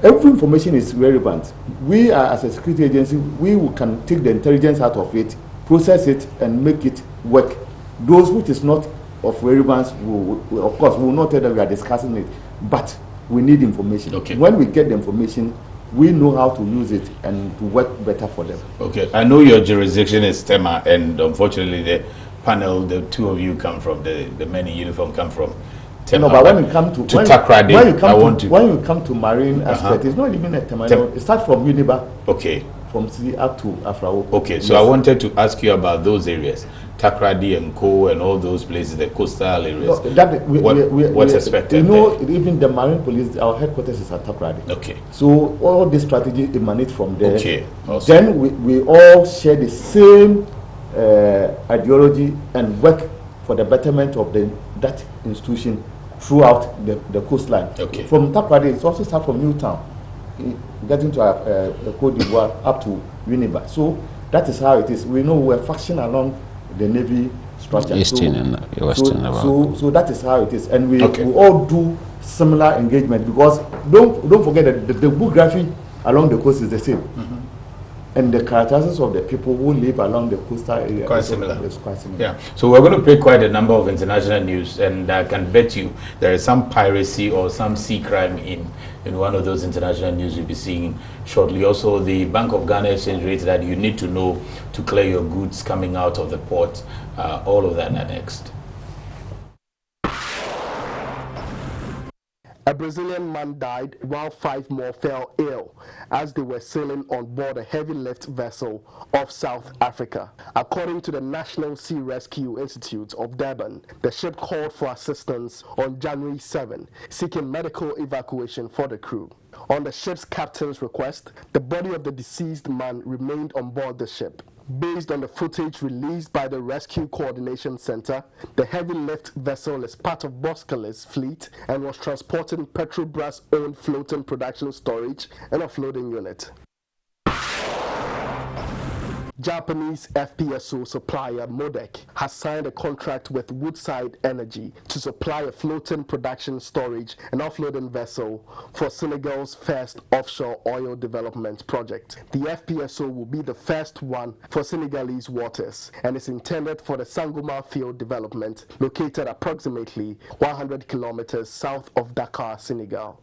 Every information is relevant. We are, as a security agency, we can take the intelligence out of it, process it, and make it work. Those which is not of relevance, of course, we will not tell them we are discussing it, but we need information. When we get the information, we know how to use it and to work better for them. I know your jurisdiction is Tema, and unfortunately the panel, the two of you come from, the men in uniform come from Tema. No, but when you come to TAKORADI, when you come to marine aspect, it's not even a Tema. It starts from Uniba. From sea up to Afrao. So I wanted to ask you about those areas, TAKORADI and Co. and all those places, the coastal areas. What's expected? You know, even the marine police, our headquarters is at TAKORADI. So all this strategy emanates from there. Then we all share the same ideology and work for the betterment of that institution throughout the coastline. From TAKORADI, it also starts from Newtown, getting to Côte d'Ivoire up to Uniba. So That is how it is. We know we're faction along the Navy structure. Eastern and Western. So that is how it is. And we all do similar engagement, because don't forget that the geography along the coast is the same. And the characteristics of the people who live along the coastal area quite similar. Is quite similar. Yeah. So we're going to play quite a number of international news, and I can bet you there is some piracy or some sea crime in one of those international news you'll be seeing shortly. Also, the Bank of Ghana exchange rate that you need to know to clear your goods coming out of the port. All of that next. A Brazilian man died while 5 more fell ill as they were sailing on board a heavy lift vessel off South Africa. According to the National Sea Rescue Institute of Durban, the ship called for assistance on January 7, seeking medical evacuation for the crew. On the ship's captain's request, the body of the deceased man remained on board the ship. Based on the footage released by the Rescue Coordination Center, the heavy lift vessel is part of Boskale's fleet and was transporting Petrobras-owned floating production storage and offloading unit. Japanese FPSO supplier MODEC has signed a contract with Woodside Energy to supply a floating production storage and offloading vessel for Senegal's first offshore oil development project. The FPSO will be the first one for Senegalese waters and is intended for the Sangomar field development located approximately 100 kilometers south of Dakar, Senegal.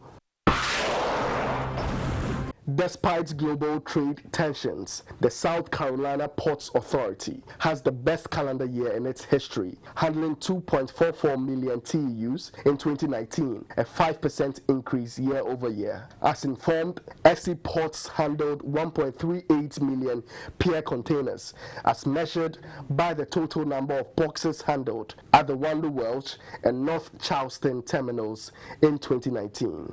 Despite global trade tensions, the South Carolina Ports Authority has the best calendar year in its history, handling 2.44 million TEUs in 2019, a 5% increase year over year. As informed, SC Ports handled 1.38 million pier containers, as measured by the total number of boxes handled at the Wando Welch and North Charleston terminals in 2019.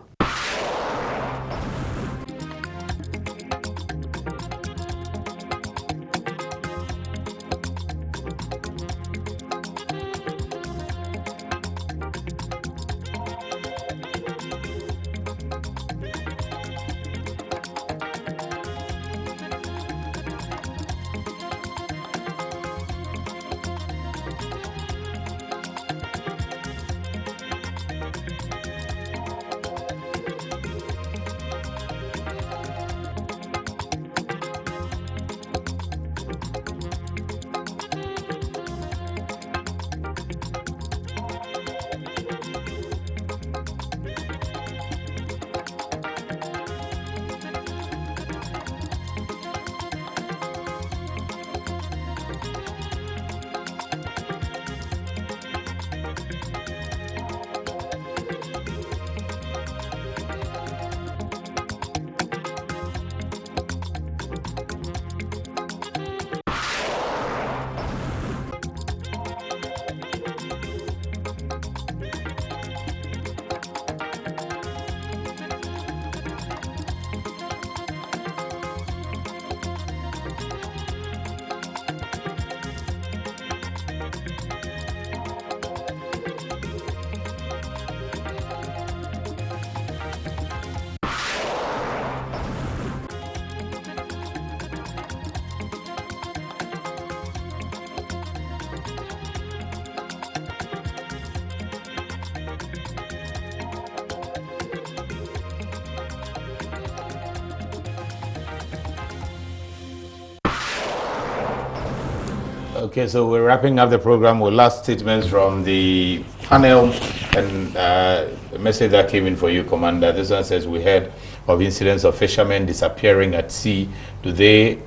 Okay, so we're wrapping up the program with last statements from the panel and a message that came in for you, Commander. This one says, we heard of incidents of fishermen disappearing at sea. Do you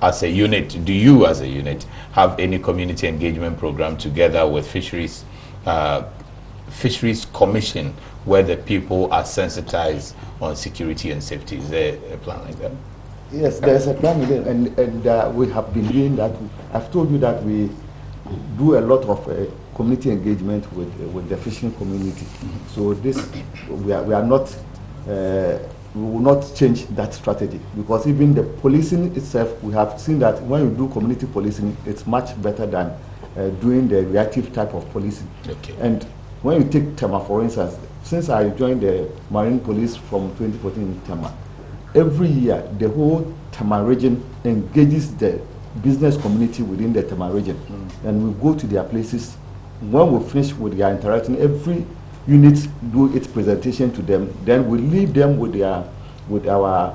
as a unit have any community engagement program together with Fisheries Commission where the people are sensitized on security and safety? Is there a plan like that? Yes, there's a plan, and we have been doing that. I've told you that we do a lot of community engagement with the fishing community. So this, we are not, we will not change that strategy, because even the policing itself, we have seen that when you do community policing, it's much better than doing the reactive type of policing. Okay. And when you take Tema, for instance, since I joined the Marine Police from 2014 in Tema, every year the whole Tema region engages the business community within the Tema region, and we go to their places. When we finish with their interaction, every unit do its presentation to them. Then we leave them with our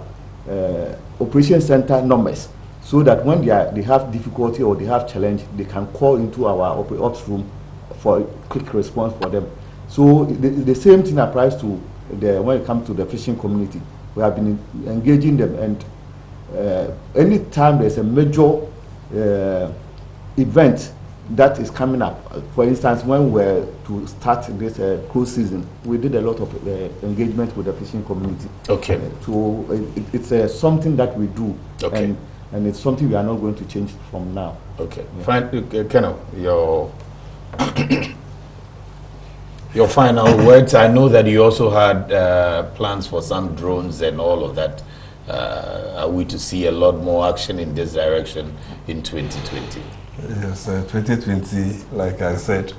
operation center numbers, so that when they have difficulty or they have challenge, they can call into our ops room for a quick response for them. So the same thing applies to when it comes to the fishing community. We have been engaging them, and anytime there's a major event that is coming up, for instance, when we're to start this cruise season, we did a lot of engagement with the fishing community. Okay. So it's something that we do, okay, and it's something we are not going to change from now. Okay. Yeah. Fine, your final words. I know that you also had plans for some drones and all of that. Are we to see a lot more action in this direction in 2020? Yes, 2020, like I said,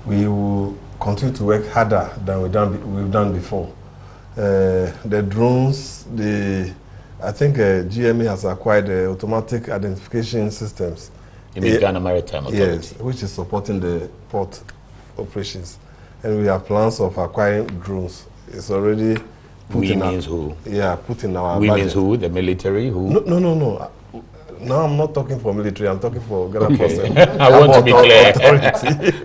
we will continue to work harder than we've done before. The drones, I think GMA has acquired automatic identification systems. In the Ghana Maritime Authority? Yes, which is supporting the port operations. And we have plans of acquiring drones. It's already put we in means who? Yeah, put in our we budget. Means who? The military? Who? No. Now I'm not talking for military, I'm talking for Ghana Person. I want to be clear.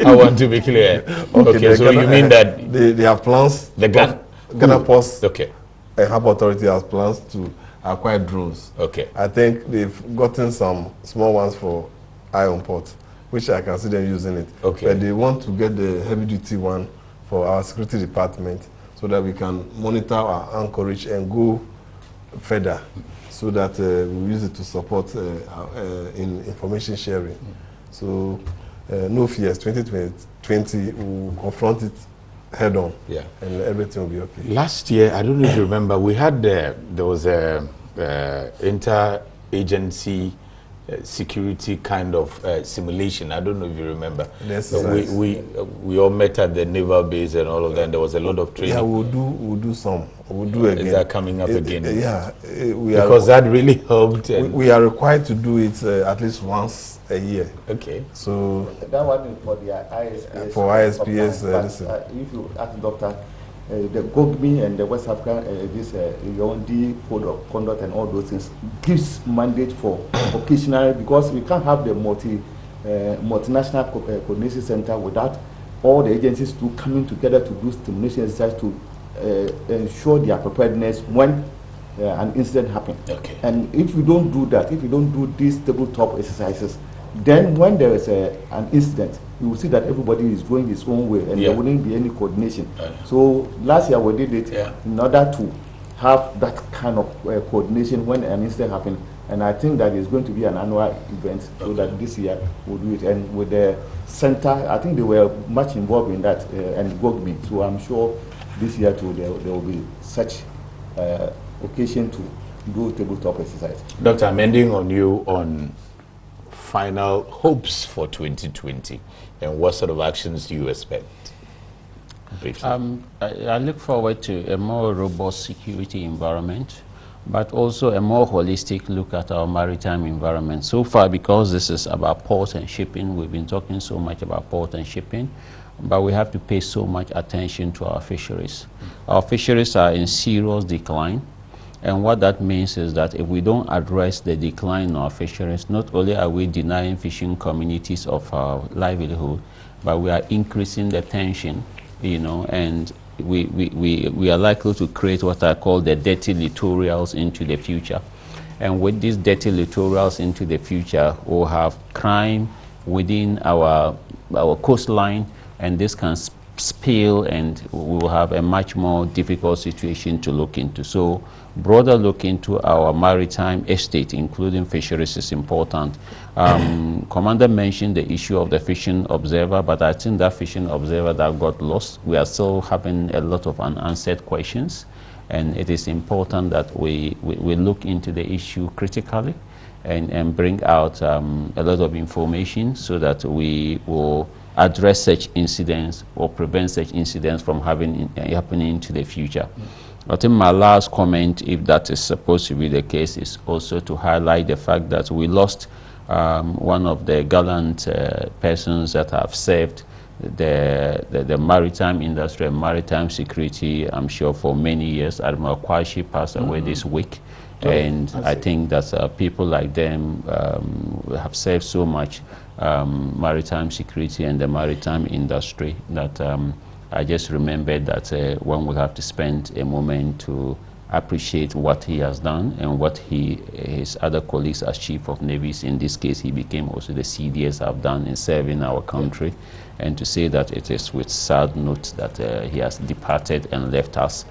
I want to be clear. Okay, so you mean that they have plans, the Ghana Post and Harbour Authority has plans to acquire drones. Okay. I think they've gotten some small ones for Iron Port, which I can see them using it. Okay. But they want to get the heavy duty one for our security department, so that we can monitor our anchorage and go further, so that we use it to support in information sharing. So no fears, 2020 we'll confront it head on, and everything will be okay. Last year, I don't know if you remember, we had there was a inter-agency security kind of simulation. I don't know if you remember. Yes, we all met at the naval base and all of that. And there was a lot of training. Yeah, we'll do some. We'll do again. Is that coming up again? Yeah, because that really helped. We are required to do it at least once a year. Okay. So that one is for the ISPS. For ISPS, if you ask Doctor, the GOGMI and the West African, this Yondi Code of Conduct and all those things gives mandate for occasionally, because we can't have the multinational coordination center without all the agencies to coming together to do stimulation exercise to ensure their preparedness when an incident happens. Okay. And if we don't do that, if we don't do these tabletop exercises, then when there is an incident, you will see that everybody is going his own way, and there wouldn't be any coordination. So last year we did it in order to have that kind of coordination when an incident happened, and I think that is going to be an annual event, so that this year we'll do it. And with the center, I think they were much involved in that, and GOGMI, so I'm sure this year too there will be such occasion to do tabletop exercise. Doctor, I'm ending on you on final hopes for 2020, and what sort of actions do you expect? Briefly. I look forward to a more robust security environment, but also a more holistic look at our maritime environment. So far, because this is about port and shipping, we've been talking so much about port and shipping, but we have to pay so much attention to our fisheries. Our fisheries are in serious decline. And what that means is that if we don't address the decline in our fisheries, not only are we denying fishing communities of our livelihood, but we are increasing the tension, and we are likely to create what I call the dirty littorals into the future. And with these dirty littorals into the future, we'll have crime within our coastline, and this can spill, and we will have a much more difficult situation to look into. So broader look into our maritime estate, including fisheries, is important. Commander mentioned the issue of the fishing observer, but I think that fishing observer that got lost, we are still having a lot of unanswered questions, and it is important that we look into the issue critically and bring out a lot of information so that we will address such incidents or prevent such incidents from happening into the future. I think my last comment, if that is supposed to be the case, is also to highlight the fact that we lost one of the gallant persons that have served the maritime industry and maritime security, I'm sure, for many years. Admiral Kwashi passed away this week. And I think that people like them have served so much maritime security and the maritime industry that I just remembered that one will have to spend a moment to appreciate what he has done and what his other colleagues as Chief of Navies, in this case he became also the CDS, have done in serving our country, and to say that it is with sad note that he has departed and left us,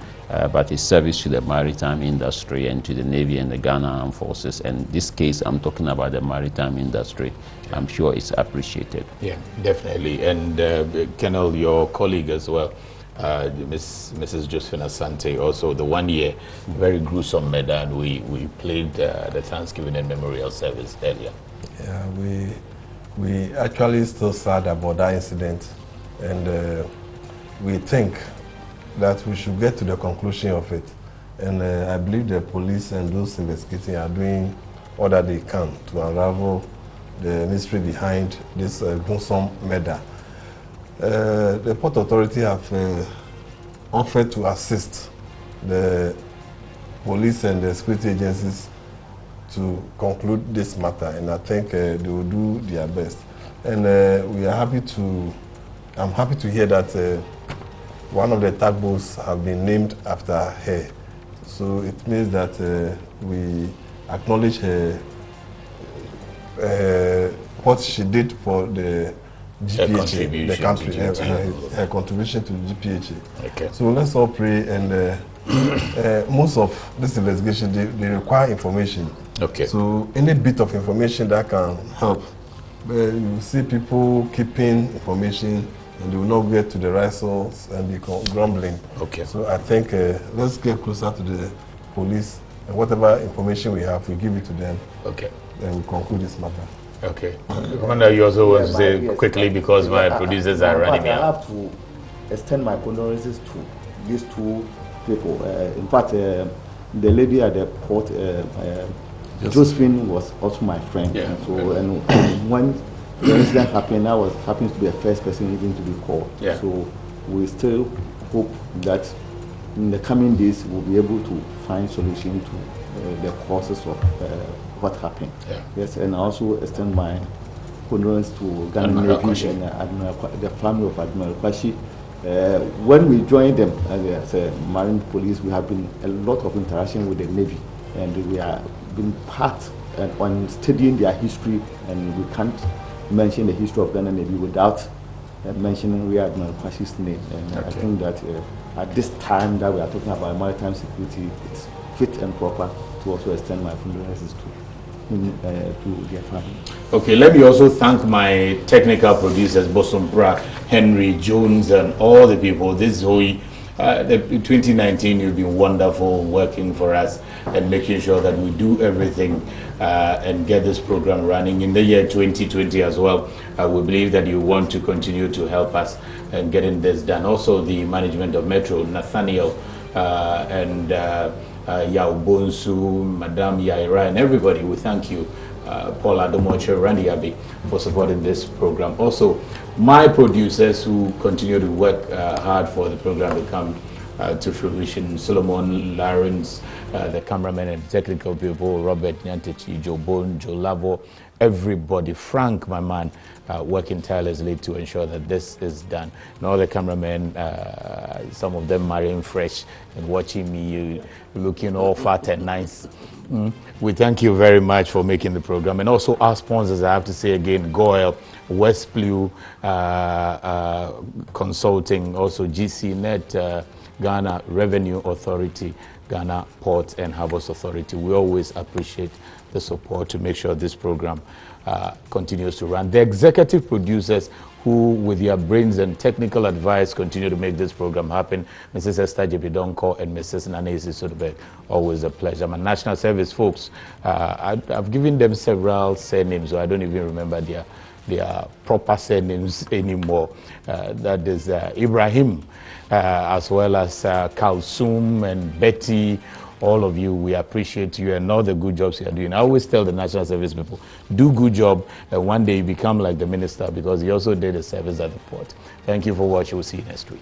but his service to the maritime industry and to the Navy and the Ghana Armed Forces, and this case I'm talking about the maritime industry, I'm sure it's appreciated. Yeah, definitely. And Colonel, your colleague as well, Mrs. Josephine Asante, also the 1 year very gruesome murder, and we played the Thanksgiving and Memorial Service earlier. Yeah, we actually still sad about that incident, and we think that we should get to the conclusion of it. And I believe the police and those investigating are doing all that they can to unravel the mystery behind this gruesome murder. The Port Authority have offered to assist the police and the security agencies to conclude this matter, and I think they will do their best. And we are happy to, I'm happy to hear that one of the tugboats have been named after her. So it means that we acknowledge her, what she did for the GPHA, the country, her contribution to the GPHA. Okay. So let's all pray, and most of this investigation, they require information. Okay. So any bit of information that can help, you see people keeping information and they will not get to the right source and be grumbling. Okay. So I think let's get closer to the police, and whatever information we have, we give it to them. Okay. Then we conclude this matter. Okay. Commander, you also want to say quickly, because my producers are running me out. I have to extend my condolences to these two people. In fact, the lady at the port, Josephine, was also my friend. Yeah. And so, and when the incident happened, I happens to be the first person even to be called. Yeah. So we still hope that in the coming days we'll be able to find solution to the causes of what happened. Yeah. Yes, and I also extend my condolences to Ghana Navy and the family of Admiral Kwashi. When we joined them as a Marine Police, we have been a lot of interaction with the Navy, and we have been part on studying their history, and we can't mention the history of Ghana Navy without mentioning Rear Admiral Kwashi's name. And I think that at this time that we are talking about maritime security, it's fit and proper to also extend my condolences to their family. Okay, let me also thank my technical producers, Bosompra, Henry, Jones, and all the people. This Zoe, 2019, you've been wonderful working for us and making sure that we do everything and get this program running. In the year 2020 as well, we believe that you want to continue to help us in getting this done. Also, the management of Metro, Nathaniel and Yao Bonsu, Madame Yaira, and everybody, we thank you. Paul Adomoche, Randy Abbey, for supporting this program. Also, my producers who continue to work hard for the program to come to fruition: Solomon Lawrence, the cameraman and technical people, Robert Nyantechi, Joe Bone, Joe Lavo, everybody, Frank, my man, working tirelessly to ensure that this is done. And all the cameramen, some of them marrying fresh and watching me, looking all fat and nice. We thank you very much for making the program. And also our sponsors, I have to say again, Goyle, West Blue Consulting, also GC Net, Ghana Revenue Authority, Ghana Port and Harbours Authority. We always appreciate the support to make sure this program continues to run. The executive producers who, with their brains and technical advice, continue to make this program happen: Mrs. Esther Jebidonko and Mrs. Nanesi Sudberg. Always a pleasure. My national service folks, I've given them several surnames, so I don't even remember their their proper surnames anymore. That is Ibrahim, as well as Kalsum and Betty. All of you, we appreciate you and all the good jobs you are doing. I always tell the national service people, do good job, and one day you become like the minister, because he also did a service at the port. Thank you for watching. We'll see you next week.